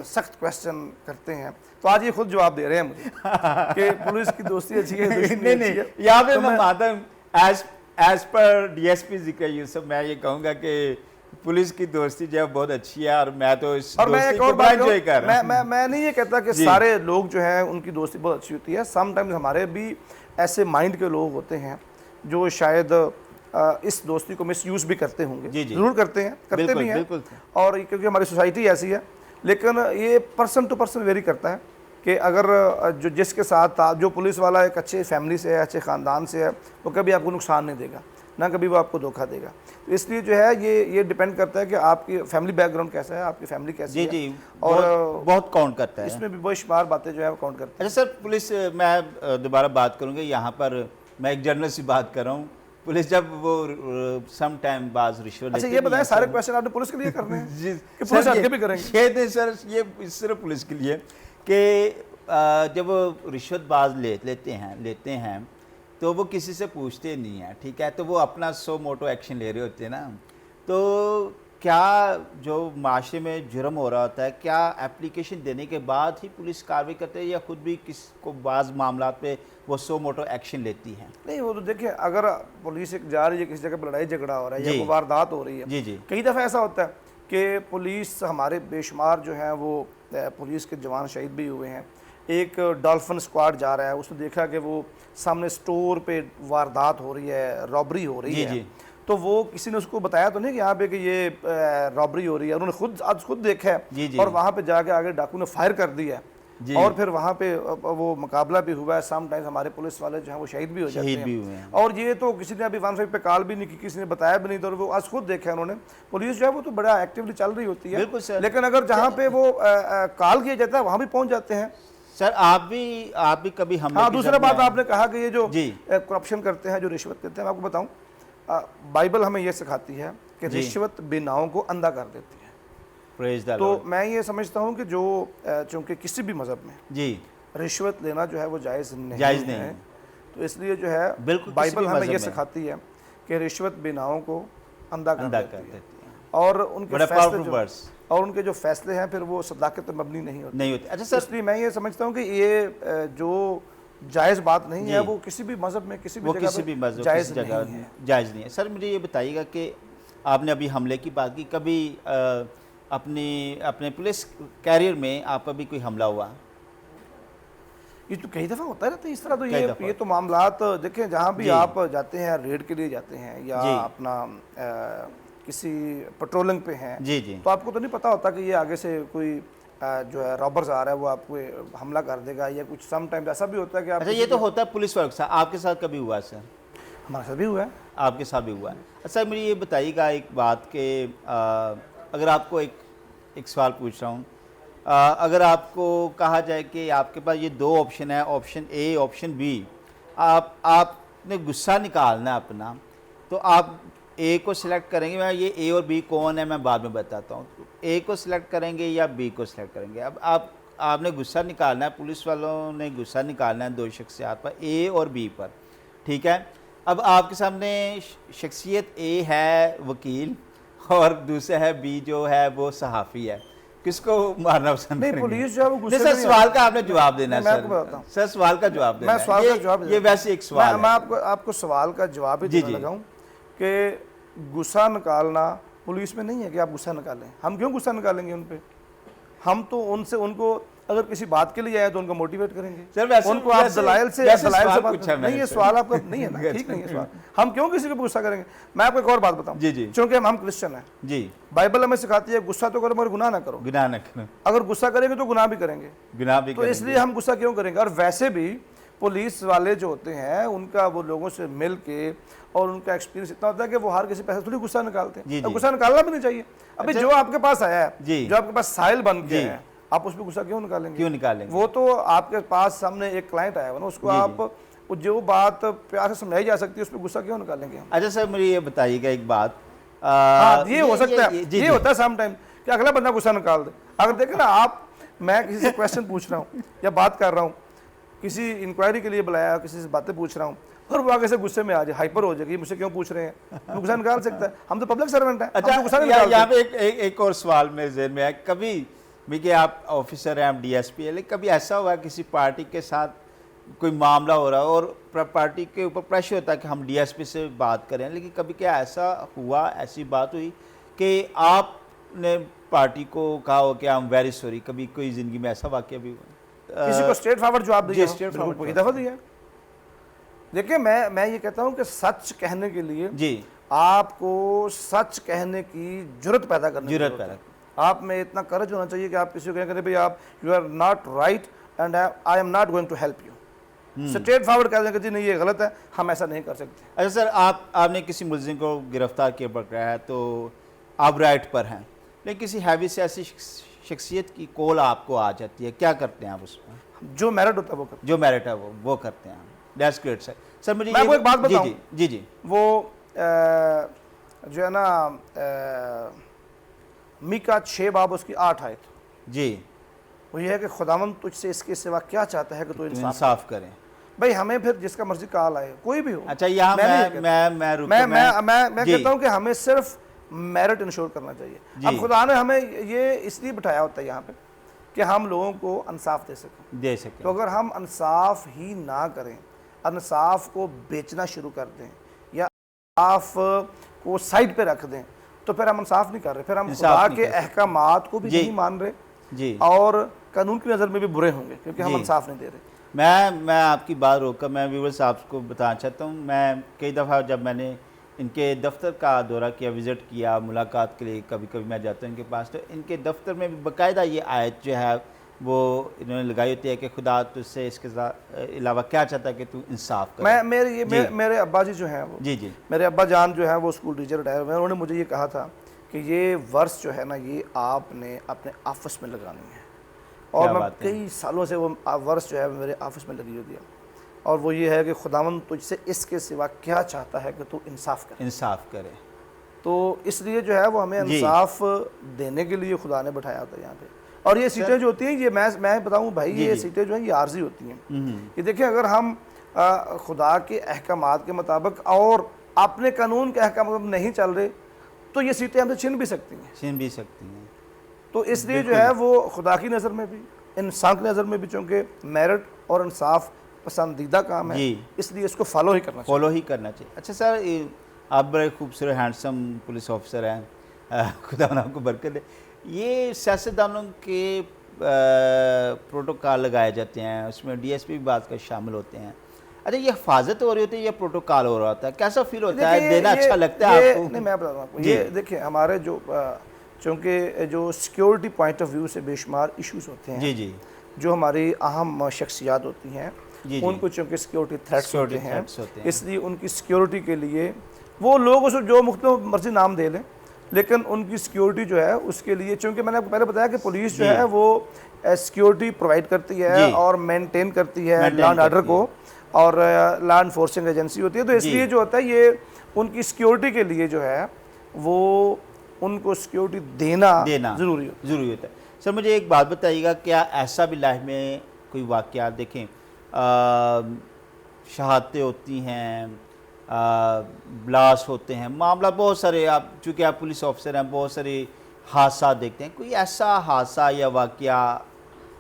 सख्त क्वेश्चन करते हैं, तो आज ये खुद जवाब दे रहे हैं मुझे कि पुलिस की दोस्ती अच्छी है दुश्मनी अच्छी है। यहाँ पे मैं मानता हूँ एज पर डीएसपी ज़िक्र यूसुफ, मैं ये कहूँगा कि पुलिस की दोस्ती जो है बहुत अच्छी है, और मैं तो इस दोस्ती को बड़ा एंजॉय कर रहा हूँ। मैं नहीं ये कहता कि सारे लोग जो हैं उनकी दोस्ती बहुत अच्छी होती है। समटाइम्स हमारे भी ऐसे माइंड के लोग होते हैं जो शायद इस दोस्ती को मिसयूज़ भी करते होंगे, जरूर करते हैं, करते भी हैं, और क्योंकि हमारी सोसाइटी ऐसी है। लेकिन ये पर्सन टू पर्सन वेरी करता है कि अगर जो जिसके साथ जो पुलिस वाला एक अच्छे फैमिली से है, अच्छे ख़ानदान से है, वो कभी आपको नुकसान नहीं देगा, ना कभी वो आपको धोखा देगा। तो इसलिए जो है ये डिपेंड करता है कि आपकी फैमिली बैकग्राउंड कैसा है, आपकी फैमिली कैसी है। जी, और बहुत काउंट करता है इसमें भी बहुत शुमार बातें जो है वो काउंट करता है। अच्छा सर, पुलिस मैं दोबारा बात करूँगा, यहाँ पर मैं एक जर्नलिस्ट से बात कर रहा हूँ। पुलिस जब वो सम टाइम बाज रिश्वत, अच्छा ये बताएं सारे क्वेश्चन आपने पुलिस के लिए करने हैं जी, कि पुलिस आगे भी करेंगे? ये नहीं सर, ये सिर्फ पुलिस के लिए कि जब वो रिश्वतबाज लेते हैं तो वो किसी से पूछते नहीं हैं, ठीक है। तो वो अपना सो मोटो एक्शन ले रहे होते हैं ना। तो क्या जो माशरे में जुर्म हो रहा होता है, क्या एप्लीकेशन देने के बाद ही पुलिस कार्रवाई करते हैं, या खुद भी किसको बाज़ मामला पे वो सो मोटो एक्शन लेती है? नहीं, वो तो देखिए, अगर पुलिस एक जा रही है, किसी जगह पर लड़ाई झगड़ा हो रहा है या कोई वारदात हो रही है, जी, कई दफ़ा ऐसा होता है कि पुलिस हमारे बेशुमार जो हैं वो पुलिस के जवान शहीद भी हुए हैं। एक डॉल्फिन स्क्वाड जा रहा है, उसने देखा कि वो सामने स्टोर पे वारदात हो रही है, रॉबरी हो रही है, तो वो किसी ने उसको बताया तो नहीं कि यहाँ पे कि ये रॉबरी हो रही है, उन्होंने आज खुद देखा है और वहाँ पे जाके आगे डाकू ने फायर कर दिया है, और फिर वहाँ पे वो मुकाबला भी हुआ है। समटाइम्स हमारे पुलिस वाले जो हैं वो शहीद भी हो जाते हैं। और ये तो किसी ने अभी 15 पे कॉल भी नहीं की, किसी ने बताया भी नहीं, तो वो आज खुद देखा उन्होंने। पुलिस जो है वो तो बड़ा एक्टिवली चल रही होती है, लेकिन अगर जहाँ पे वो कॉल किया जाता है वहाँ भी पहुँच जाते हैं। सर आप भी कभी हम हाँ, दूसरा बात आपने कहा कि ये जो करप्शन करते हैं, जो रिश्वत देते हैं, मैं आपको बताऊँ, बाइबल हमें ये सिखाती है कि रिश्वत बेनाओं को अंधा कर देती है। तो मैं ये समझता हूँ कि जो चूँकि किसी भी मज़हब में रिश्वत लेना जो है वो जायज़ नहीं है, तो इसलिए जो है बाइबल हमें ये सिखाती है कि रिश्वत बेनाओं को अंधा कर देती है, और उनके जो फैसले हैं फिर वो सदाकत मबनी नहीं होते। अच्छा सर, इसलिए मैं ये समझता हूँ कि ये जो जायज़ बात नहीं है, वो किसी भी मज़हब में किसी भी जगह जायज़ जगह जायज़ नहीं है। सर मुझे ये बताइएगा कि आपने अभी हमले की बात की, कभी अपने पुलिस कैरियर में आपका भी कोई हमला हुआ? ये तो कई दफ़ा होता रहता है इस तरह। तो ये तो मामलात देखें, जहाँ भी आप जाते हैं, रेड के लिए जाते हैं या अपना किसी पेट्रोलिंग पे हैं, जी जी, तो आपको तो नहीं पता होता कि ये आगे से कोई जो है रॉबर्स आ रहा है, वो आपको हमला कर देगा या कुछ। सम टाइम ऐसा भी होता है कि आप, अच्छा ये तो होता है पुलिस वर्क साथ, आपके साथ कभी हुआ सर? हमारे साथ भी हुआ है। आपके साथ भी हुआ है। अच्छा मुझे ये बताइएगा एक बात कि अगर आपको एक सवाल पूछ रहा हूँ, अगर आपको कहा जाए कि आपके पास ये दो ऑप्शन है, ऑप्शन ए ऑप्शन बी, आपने गुस्सा निकालना है अपना, तो आप ए को सिलेक्ट करेंगे? मैं ये ए और बी कौन है मैं बाद में बताता हूँ। तो ए को सिलेक्ट करेंगे या बी को सिलेक्ट करेंगे? अब आपने गुस्सा निकालना है, पुलिस वालों ने गुस्सा निकालना है दो शख्सियात पर, ए और बी पर, ठीक है। अब आपके सामने शख्सियत ए है वकील और दूसरा है बी जो है वो सहाफ़ी है, किसको मारना पसंद नहीं? पुलिस जो है वो गुस्से में, सर सवाल का आपने जवाब देना है। सर सवाल का जवाब देना है। मैं सवाल का जवाब, ये वैसे एक सवाल मैं आपको सवाल का जवाब ही देने लगा हूँ कि गुस्सा निकालना पुलिस में नहीं है कि आप गुस्सा निकालें। हम क्यों गुस्सा निकालेंगे उन पे? हम तो उनको अगर किसी बात के लिए आए तो उनको मोटिवेट करेंगे। सर वैसे उनको आप दलाइल से बात नहीं, ये सवाल आपका नहीं है ना, अच्छा, ठीक नहीं है सवाल। हम क्यों किसी को गुस्सा करेंगे? मैं आपको एक और बात बताऊं, जी जी, क्योंकि हम क्रिश्चियन हैं जी, बाइबल हमें सिखाती है गुस्सा तो करो मगर गुनाह ना करो। गुनाह ना करो। अगर गुस्सा करेंगे तो गुनाह भी करेंगे, तो इसलिए हम गुस्सा क्यों करेंगे? और वैसे भी पुलिस वाले जो होते हैं उनका वो लोगों से मिल के और उनका एक्सपीरियंस इतना होता है कि वो हर किसी पैसे थोड़ी गुस्सा निकालते हैं, और गुस्सा निकालना भी नहीं चाहिए। अभी जो आपके पास आया है, जो आपके पास साहिल बन के है, आप उस पर गुस्सा क्यों निकालेंगे? क्यों निकालेंगे? वो तो आपके पास सामने एक क्लाइंट आया है ना, उसको आप जो बात प्यार से समझाई जा सकती है उस पर गुस्सा क्यों निकालेंगे हम? अच्छा सर मुझे ये बताइएगा एक बात, ये हो सकता है, ये होता है सम टाइम कि अगला बंदा गुस्सा निकाल दे। अगर देखें ना आप, मैं किसी से क्वेश्चन पूछ रहा हूँ या बात कर रहा हूँ, किसी इंक्वायरी के लिए बुलाया, किसी से बातें पूछ रहा हूँ, और वो आगे से गुस्से में आ जाए, हाइपर हो जाएगी, मुझे क्यों पूछ रहे हैं, वो गुस्सा निकाल सकता है। हम तो पब्लिक सर्वेंट हैं। अच्छा गुस्सा नहीं निकालते। यहाँ पे एक और सवाल मेरे ज़हन में है, कभी कि आप ऑफिसर हैं, आप डीएसपी है, लेकिन कभी ऐसा हुआ किसी पार्टी के साथ कोई मामला हो रहा है और पार्टी के ऊपर प्रेशर होता है कि हम डीएसपी से बात करें, लेकिन कभी क्या ऐसा हुआ, ऐसी बात हुई कि आपने पार्टी को कहा हो कि आई एम वेरी सॉरी? कभी कोई ज़िंदगी में ऐसा वाक़या भी हुआ? किसी को स्ट्रेट फॉरवर्ड जवाब दिया? स्ट्रेट फॉरवर्ड दफ़ा दिया। देखिए मैं ये कहता हूँ कि सच कहने के लिए जी आपको सच कहने की जुर्रत पैदा करनी, आप में इतना करज होना चाहिए कि आप किसी को कहें भाई आप you are not right and I am not going to help you. Straightforward कह देंगे जी नहीं ये गलत है, हम ऐसा नहीं कर सकते। अच्छा सर आपने किसी मुलजिम को गिरफ्तार किया पड़ रहा है तो आप राइट पर हैं, लेकिन किसी हैवी से ऐसी शख्सियत की कॉल आपको आ जाती है, क्या करते हैं आप उसमें? जो मेरिट होता है वो करते हैं। जो मेरिट है वो करते हैं। That's great sir. सर मुझे मैं एक बात बताऊं, जी जी, वो जो है ना मीका 6 बाब उसकी 8 आयत जी, वो ये है कि खुदावंद तुझसे इसके सिवा क्या चाहता है कि तू इंसाफ करे। भाई हमें फिर जिसका मर्जी कॉल आए, कोई भी हो। अच्छा यहाँ मैं कहता हूँ कि हमें सिर्फ मेरिट इंश्योर करना चाहिए। अब खुदा ने हमें ये इसलिए बिठाया होता है यहाँ पे कि हम लोगों को इंसाफ दे सकें। तो अगर हम इंसाफ ही ना करें, इंसाफ को बेचना शुरू कर दें या इंसाफ को साइड पे रख दें, तो फिर हम इंसाफ नहीं कर रहे, फिर हम खुदा के अहकामात को भी नहीं मान रहे जी, और कानून की नज़र में भी बुरे होंगे क्योंकि हम इंसाफ नहीं दे रहे। मैं आपकी बात रोककर मैं व्यूअर्स आपको बताना चाहता हूँ, मैं कई दफ़ा जब मैंने इनके दफ्तर का दौरा किया, विज़िट किया, मुलाकात के लिए कभी कभी मैं जाता हूँ इनके पास, तो इनके दफ्तर में भी बाकायदा ये आयत जो है वो इन्होंने लगाई होती है कि खुदा तुझसे इसके अलावा क्या चाहता है कि तू इंसाफ करे। मेरे अब्बा जी जो हैं वो जी मेरे अब्बा जान जो है वो स्कूल टीचर रिटायर हुए, उन्होंने मुझे ये कहा था कि ये वर्स जो है ना ये आपने अपने ऑफिस में लगानी है, और मैं कई सालों से वो वर्स जो है मेरे ऑफिस में लगी होती है, और वो ये है कि खुदावंद तुझसे इसके सिवा क्या चाहता है कि तू इंसाफ करे। तो इसलिए जो है वो हमें इंसाफ देने के लिए खुदा ने बैठाया होता है यहाँ पे। और ये सीटें जो होती हैं, ये मैं बताऊँ भाई, ये सीटें जो हैं ये आर्जी होती हैं। ये देखिए अगर हम खुदा के अहकामात के मुताबिक और अपने कानून के अहकाम नहीं चल रहे तो ये सीटें हमसे छीन भी सकती हैं। तो इसलिए जो है वो खुदा की नज़र में भी, इंसान की नज़र में भी, चूँकि मेरिट और इंसाफ पसंदीदा काम है, इसलिए इसको फॉलो ही करना चाहिए। अच्छा सर, आप बड़े खूबसूरत हैंडसम पुलिस ऑफिसर हैं, खुदा आपको बरकत दे। ये सियासतदानों के प्रोटोकॉल लगाए जाते हैं, उसमें डीएसपी भी बात का शामिल होते हैं। अच्छा, ये हिफाजत हो रही होती है या प्रोटोकॉल हो रहा होता है, कैसा फील होता है, देना अच्छा लगता है आपको? नहीं, मैं बता रहा हूँ आपको, ये देखिए हमारे जो चूँकि जो सिक्योरिटी पॉइंट ऑफ व्यू से बेशुमार इश्यूज होते हैं, जो हमारी अहम शख्सियात होती हैं, उनको चूँकि सिक्योरिटी थ्रेट्स होते हैं, इसलिए उनकी सिक्योरिटी के लिए वो लोग उसको जो मुख्तलिफ मर्जी नाम दे लें, लेकिन उनकी सिक्योरिटी जो है उसके लिए, चूँकि मैंने आपको पहले बताया कि पुलिस जो है वो सिक्योरिटी प्रोवाइड करती है और मेंटेन करती है लॉ एंड ऑर्डर को, और लॉ एनफोर्सिंग एजेंसी होती है, तो इसलिए जो होता है ये उनकी सिक्योरिटी के लिए जो है वो उनको सिक्योरिटी देना ज़रूरी होता है। सर मुझे एक बात बताइएगा, क्या ऐसा भी लाइफ में कोई वाक़या देखें, शहादतें होती हैं, ब्लास्ट होते हैं, मामला बहुत सारे, आप चूँकि आप पुलिस ऑफिसर हैं, बहुत सारे हादसा देखते हैं, कोई ऐसा हादसा या वाक़या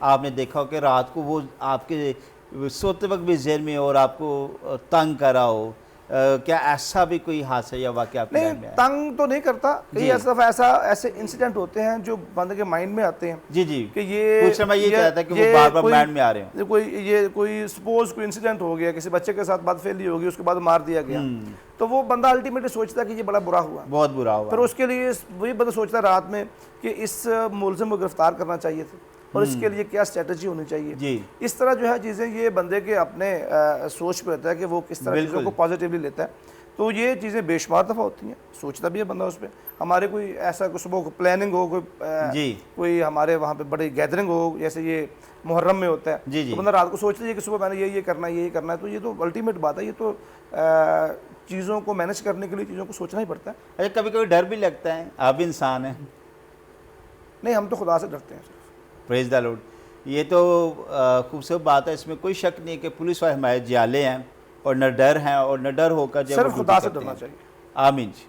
आपने देखा हो कि रात को वो आपके सोते वक्त भी जेल में और आपको तंग करा हो? क्या ऐसा भी कोई हादसा या वाक़या आपके नहीं, तंग तो नहीं करता, कई ऐसे इंसिडेंट होते हैं जो बंदे के माइंड में आते हैं कि ये कुछ समय ये चाहता कि वो बार-बार माइंड में आ रहे हैं, कोई सपोज कोई इंसिडेंट हो गया, किसी बच्चे के साथ बदफेली होगी, उसके बाद मार दिया गया, तो वो बंदा अल्टीमेटली सोचता है कि ये बड़ा बुरा हुआ, बहुत बुरा हुआ, फिर उसके लिए वही बंदा सोचता है रात में कि इस मुलजिम को गिरफ्तार करना चाहिए था और इसके लिए क्या स्ट्रेटजी होनी चाहिए। इस तरह जो है चीज़ें, ये बंदे के अपने सोच पे होता है कि वो किस तरह चीज़ों को पॉजिटिवली लेता है, तो ये चीज़ें बेशुमार दफ़ा होती हैं, सोचता भी है बंदा उस पर। हमारे कोई ऐसा कुछ सुबह प्लानिंग हो, कोई हमारे वहाँ पे बड़ी गैदरिंग हो, जैसे ये मुहर्रम में होता है, तो बंदा रात को सोचता है कि सुबह मैंने ये करना है, ये करना है, तो ये तो अल्टीमेट बात है, ये तो चीज़ों को मैनेज करने के लिए चीज़ों को सोचना ही पड़ता है। अच्छा, कभी कभी डर भी लगता है, आप भी इंसान हैं? नहीं, हम तो खुदा से डरते हैं। प्रेज द लॉर्ड, ये तो खूबसूरत बात है, इसमें कोई शक नहीं कि पुलिस वाले हमारे जियाले हैं और न डर हैं और न डर होकर जब सिर्फ खुदा से डरना चाहिए। आमीन जी,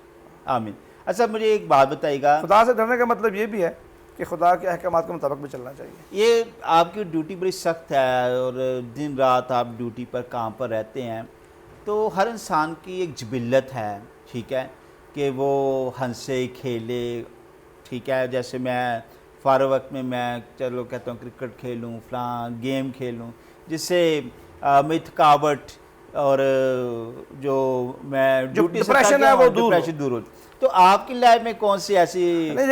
आमीन। अच्छा, मुझे एक बात बताइएगा, खुदा से डरने का मतलब ये भी है कि खुदा के अहकामात के मुताबिक भी चलना चाहिए। ये आपकी ड्यूटी बड़ी सख्त है और दिन रात आप ड्यूटी पर काम पर रहते हैं, तो हर इंसान की एक जिबिल्लत है, ठीक है, कि वो हंसे खेले, ठीक है, जैसे मैं फ़ारग वक्त में मैं चलो कहता हूँ क्रिकेट खेलूँ, फलां गेम खेलूँ, जिससे मेरी थकावट और जो मैं ड्यूटी डिप्रेशन है वो दूर हो। तो आपकी लाइफ में कौन सी ऐसी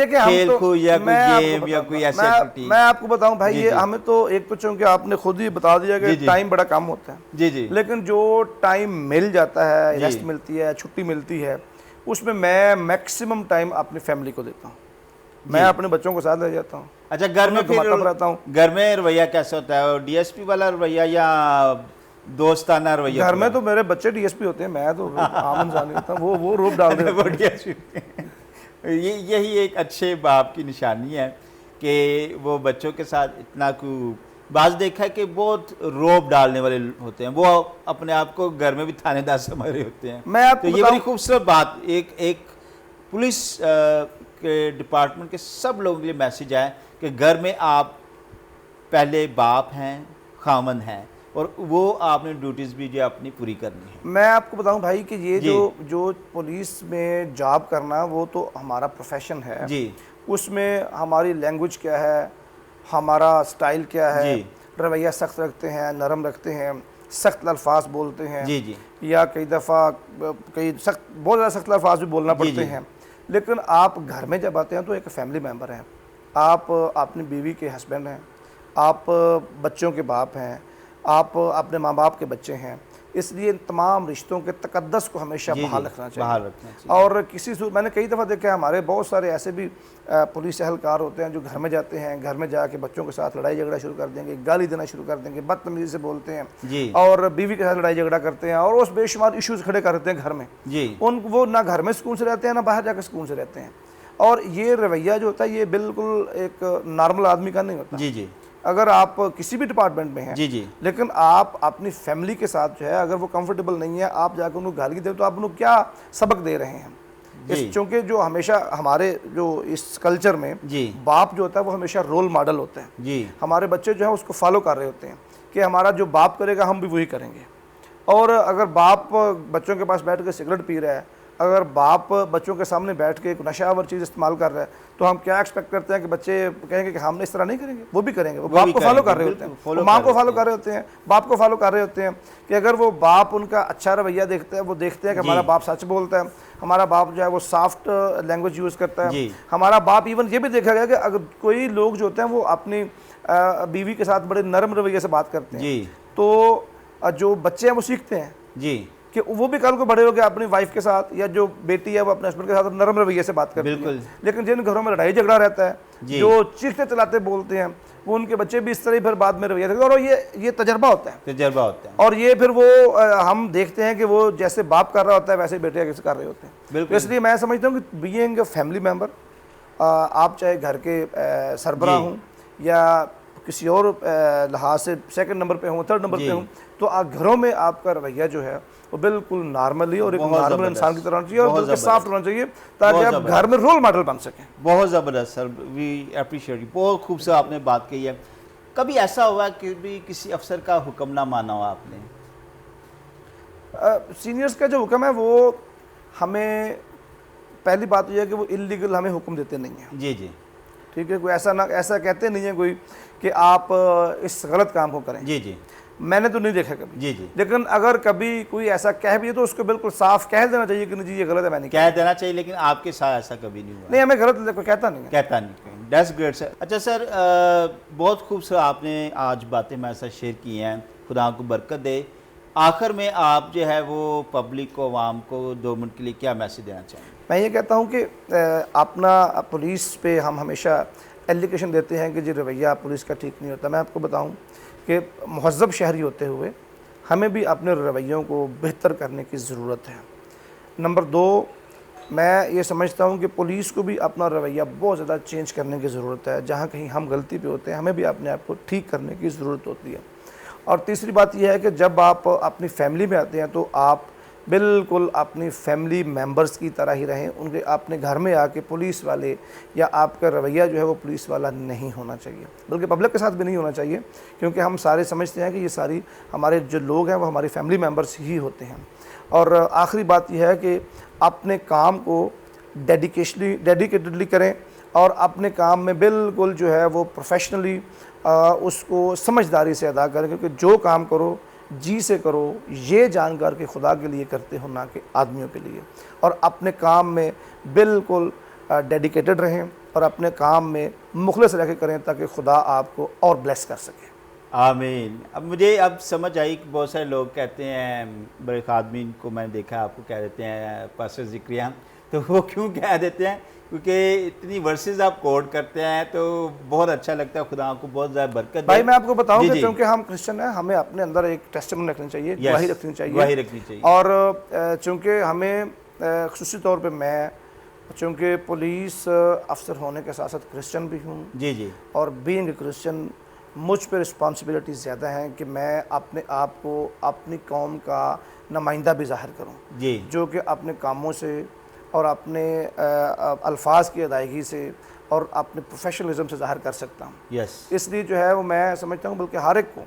खेल को या कोई गेम या कोई ऐसी एक्टिविटी? मैं आपको बताऊं भाई, ये हमें तो एक तो चूंकि आपने खुद ही बता दिया कि टाइम बड़ा कम होता है, लेकिन जो टाइम मिल जाता है, रेस्ट मिलती है, छुट्टी मिलती है, उसमें मैं मैक्सिमम टाइम अपनी फैमिली को देता हूँ। मैं अपने बच्चों को साथ ले जाता हूँ। अच्छा, घर में फिर रहता हूँ, घर में रवैया कैसा होता है? डीएसपी वाला रवैया या दोस्ताना रवैया? घर में तो मेरे बच्चे डीएसपी होते हैं, मैं तो आम इंसान होता हूँ, वो रूप डाल देते हैं। यही एक अच्छे बाप की निशानी है कि वो बच्चों के साथ इतना बाज देखा है कि बहुत रोब डालने वाले होते हैं, वो अपने आप को घर में भी थानेदार समझ रहे होते हैं। तो ये बड़ी खूबसूरत बात, एक पुलिस के डिपार्टमेंट के सब लोगों के लिए मैसेज है कि घर में आप पहले बाप हैं, खामन हैं, और वो आपने ड्यूटीज़ भी जो अपनी पूरी करनी है। मैं आपको बताऊं भाई कि ये जो पुलिस में जॉब करना, वो तो हमारा प्रोफेशन है जी। उसमें हमारी लैंग्वेज क्या है, हमारा स्टाइल क्या है, रवैया सख्त रखते हैं, नरम रखते हैं, सख्त अल्फाज बोलते हैं जी, या कई दफ़ा बहुत ज़्यादा सख्त अल्फाज भी बोलना पड़ते हैं, लेकिन आप घर में जब आते हैं तो एक फैमिली मेम्बर हैं, आप अपनी बीवी के हस्बैंड हैं, आप बच्चों के बाप हैं, आप अपने माँ बाप के बच्चे हैं, इसलिए इन तमाम रिश्तों के तकद्दस को हमेशा बहाल रखना चाहिए। और मैंने कई दफ़ा देखा है, हमारे बहुत सारे ऐसे भी पुलिस एहलकार होते हैं जो घर में जाते हैं, घर में जाके बच्चों के साथ लड़ाई झगड़ा शुरू कर देंगे, गाली देना शुरू कर देंगे, बदतमीजी से बोलते हैं और बीवी के साथ लड़ाई झगड़ा करते हैं और उस बेशुमार इश्यूज़ खड़े कर देते हैं घर में। वो ना घर में सुकून से रहते हैं, ना बाहर जाकर सुकून से रहते हैं। और ये रवैया जो होता है, ये बिल्कुल एक नॉर्मल आदमी का नहीं होता। जी। अगर आप किसी भी डिपार्टमेंट में हैं लेकिन आप अपनी फैमिली के साथ जो है, अगर वो कंफर्टेबल नहीं है, आप जाकर उनको गाली दे, तो आप उनको क्या सबक दे रहे हैं? क्योंकि जो हमेशा हमारे जो इस कल्चर में बाप जो होता है वो हमेशा रोल मॉडल होता है। हमारे बच्चे जो है उसको फॉलो कर रहे होते हैं कि हमारा जो बाप करेगा हम भी वही करेंगे। और अगर बाप बच्चों के पास बैठ के सिगरेट पी रहा है, अगर बाप बच्चों के सामने बैठ के एक नशावर चीज़ इस्तेमाल कर रहा है, तो हम क्या एक्सपेक्ट करते हैं कि बच्चे कहेंगे कि हमने इस तरह नहीं करेंगे, वो भी करेंगे। वो बाप को फॉलो कर रहे होते हैं, वो माँ को फॉलो कर रहे होते हैं, बाप को फॉलो कर रहे होते हैं कि अगर वो बाप उनका अच्छा रवैया देखते हैं, वो देखते हैं कि हमारा बाप सच बोलता है, हमारा बाप जो है वो सॉफ्ट लैंग्वेज यूज़ करता है, हमारा बाप, इवन ये भी देखा गया कि अगर कोई लोग जो होते हैं वो अपनी बीवी के साथ बड़े नरम रवैये से बात करते हैं, तो जो बच्चे हैं वो सीखते हैं जी कि वो भी कल को बड़े हो गए अपनी वाइफ के साथ, या जो बेटी है वो अपने हस्बैंड के साथ नरम रवैये से बात करती है। लेकिन जिन घरों में लड़ाई झगड़ा रहता है, जो चीखते चलाते बोलते हैं, वो उनके बच्चे भी इस तरह फिर बाद में रवैया देखते हैं। और ये तजर्बा होता है, और ये फिर वो हम देखते हैं कि वो जैसे बाप कर रहा होता है वैसे बेटे कर रहे होते हैं। तो इसलिए मैं समझता हूँ कि बीइंग अ फैमिली मेम्बर, आप चाहे घर के सरबराह हों या किसी और लिहाज से सेकंड नंबर पे हूँ, थर्ड नंबर पे हूँ, तो घरों में आपका रवैया जो है वो बिल्कुल नॉर्मली और एक नॉर्मल इंसान की तरह होना चाहिए और बिल्कुल साफ्ट होना चाहिए, ताकि आप घर में रोल मॉडल बन सकें। बहुत ज़बरदस्त सर, वी अप्रिशिएट, बहुत खूबसूरत आपने बात कही है। कभी ऐसा हुआ कि भी किसी अफसर का हुक्म ना माना हो आपने? सीनियर्स का जो हुक्म है वो हमें, पहली बात यह है कि वो इलीगल हमें हुक्म देते नहीं हैं। जी जी, ठीक है, कोई ऐसा कहते नहीं है कोई कि आप इस गलत काम को करें। जी जी, मैंने तो नहीं देखा कभी। जी जी, लेकिन अगर कभी कोई ऐसा कह भी है तो उसको बिल्कुल साफ कह देना चाहिए कि नहीं जी ये गलत है, मैंने कह देना चाहिए। लेकिन आपके साथ ऐसा कभी नहीं हुआ? नहीं, हमें गलत कोई कहता नहीं है। That's great sir. अच्छा सर, बहुत खूबसूरत आपने आज बातें मेरे साथ शेयर की हैं, खुदा को बरकत दे। आखिर में आप जो है वो पब्लिक को, आवाम को 2 मिनट के लिए क्या मैसेज देना चाहेंगे? मैं ये कहता हूँ कि अपना पुलिस पे हम हमेशा एलिगेशन देते हैं कि जी रवैया पुलिस का ठीक नहीं होता। मैं आपको बताऊं कि महज़ब शहरी होते हुए हमें भी अपने रवैयों को बेहतर करने की ज़रूरत है। नंबर 2, मैं ये समझता हूं कि पुलिस को भी अपना रवैया बहुत ज़्यादा चेंज करने की ज़रूरत है। जहां कहीं हम गलती पे होते हैं, हमें भी अपने आप को ठीक करने की ज़रूरत होती है। और तीसरी बात यह है कि जब आप अपनी फैमिली में आते हैं तो आप बिल्कुल अपनी फैमिली मेंबर्स की तरह ही रहें। उनके अपने घर में आके पुलिस वाले या आपका रवैया जो है वो पुलिस वाला नहीं होना चाहिए, बल्कि पब्लिक के साथ भी नहीं होना चाहिए, क्योंकि हम सारे समझते हैं कि ये सारी हमारे जो लोग हैं वो हमारी फैमिली मेंबर्स ही होते हैं। और आखिरी बात यह है कि अपने काम को डेडिकेटेडली करें और अपने काम में बिल्कुल जो है वो प्रोफेशनली उसको समझदारी से अदा करें, क्योंकि जो काम करो जी से करो, ये जानकर के खुदा के लिए करते हो, ना कि आदमियों के लिए। और अपने काम में बिल्कुल डेडिकेटेड रहें और अपने काम में मुखलिस रह के करें, ताकि खुदा आपको और ब्लेस कर सके। आमीन। अब मुझे समझ आई कि बहुत सारे लोग कहते हैं, बड़े आदमी को मैंने देखा आपको कह देते हैं पास्टर ज़िक्रिया, तो वो क्यों कह देते हैं? क्योंकि इतनी वर्सेस आप कोट करते हैं तो बहुत अच्छा लगता है, खुदा आपको बहुत ज़्यादा बरकत। भाई मैं आपको बताऊं कि क्योंकि हम क्रिश्चियन हैं, हमें अपने अंदर एक टेस्टिमनी रखनी चाहिए, गवाही रखनी चाहिए। और चूँकि हमें ख़ुसूसी तौर पे मैं, चूँकि पुलिस अफसर होने के साथ साथ क्रिश्चियन भी हूँ जी जी, और बीइंग क्रिश्चियन मुझ पर रिस्पॉन्सिबिलिटी ज़्यादा हैं कि मैं अपने आप को अपनी कौम का नुमाइंदा भी ज़ाहिर करूँ जी, जो कि अपने कामों से और अपने अल्फाज की अदायगी से और अपने प्रोफेशनलिज्म से ज़ाहिर कर सकता हूँ। इसलिए जो है वो मैं समझता हूँ बल्कि हर एक को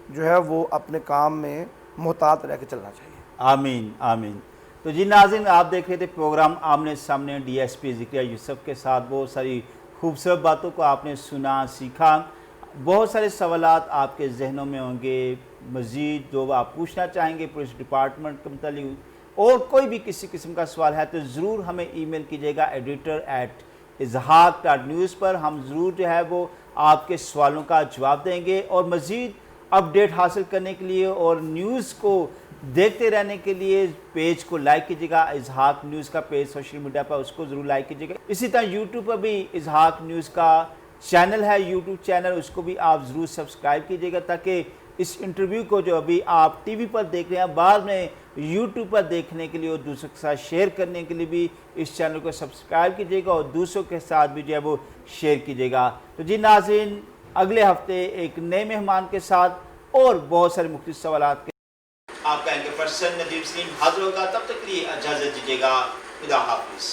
जो है वो अपने काम में मोहतात रह के चलना चाहिए। आमीन आमीन। तो जी नाज़रीन, आप देख रहे थे प्रोग्राम आमने सामने डीएसपी ज़िक्रिया यूसुफ के साथ। बहुत सारी खूबसूरत बातों को आपने सुना, सीखा। बहुत सारे सवालात आपके जहनों में होंगे, मज़ीद जो आप पूछना चाहेंगे पुलिस डिपार्टमेंट के मुतालिक, और कोई भी किसी किस्म का सवाल है तो ज़रूर हमें ईमेल कीजिएगा editor@izhaq.news पर। हम ज़रूर जो है वो आपके सवालों का जवाब देंगे। और मज़ीद अपडेट हासिल करने के लिए और न्यूज़ को देखते रहने के लिए पेज को लाइक कीजिएगा। इजहाक न्यूज़ का पेज सोशल मीडिया पर, उसको ज़रूर लाइक कीजिएगा। इसी तरह यूट्यूब पर भी इजहाक न्यूज़ का चैनल है, यूट्यूब चैनल, उसको भी आप ज़रूर सब्सक्राइब कीजिएगा, ताकि इस इंटरव्यू को जो अभी आप टीवी पर देख रहे हैं, बाद में यूट्यूब पर देखने के लिए और दूसरों के साथ शेयर करने के लिए भी इस चैनल को सब्सक्राइब कीजिएगा और दूसरों के साथ भी जो है वो शेयर कीजिएगा। तो जी नाज़रीन, अगले हफ्ते एक नए मेहमान के साथ और बहुत सारे मुख्तलिफ सवालात के आपका एंकर पर्सन नदीम सलीम हाजिर होगा। तब तक के लिए इजाज़त दीजिएगा। खुदा हाफिज़।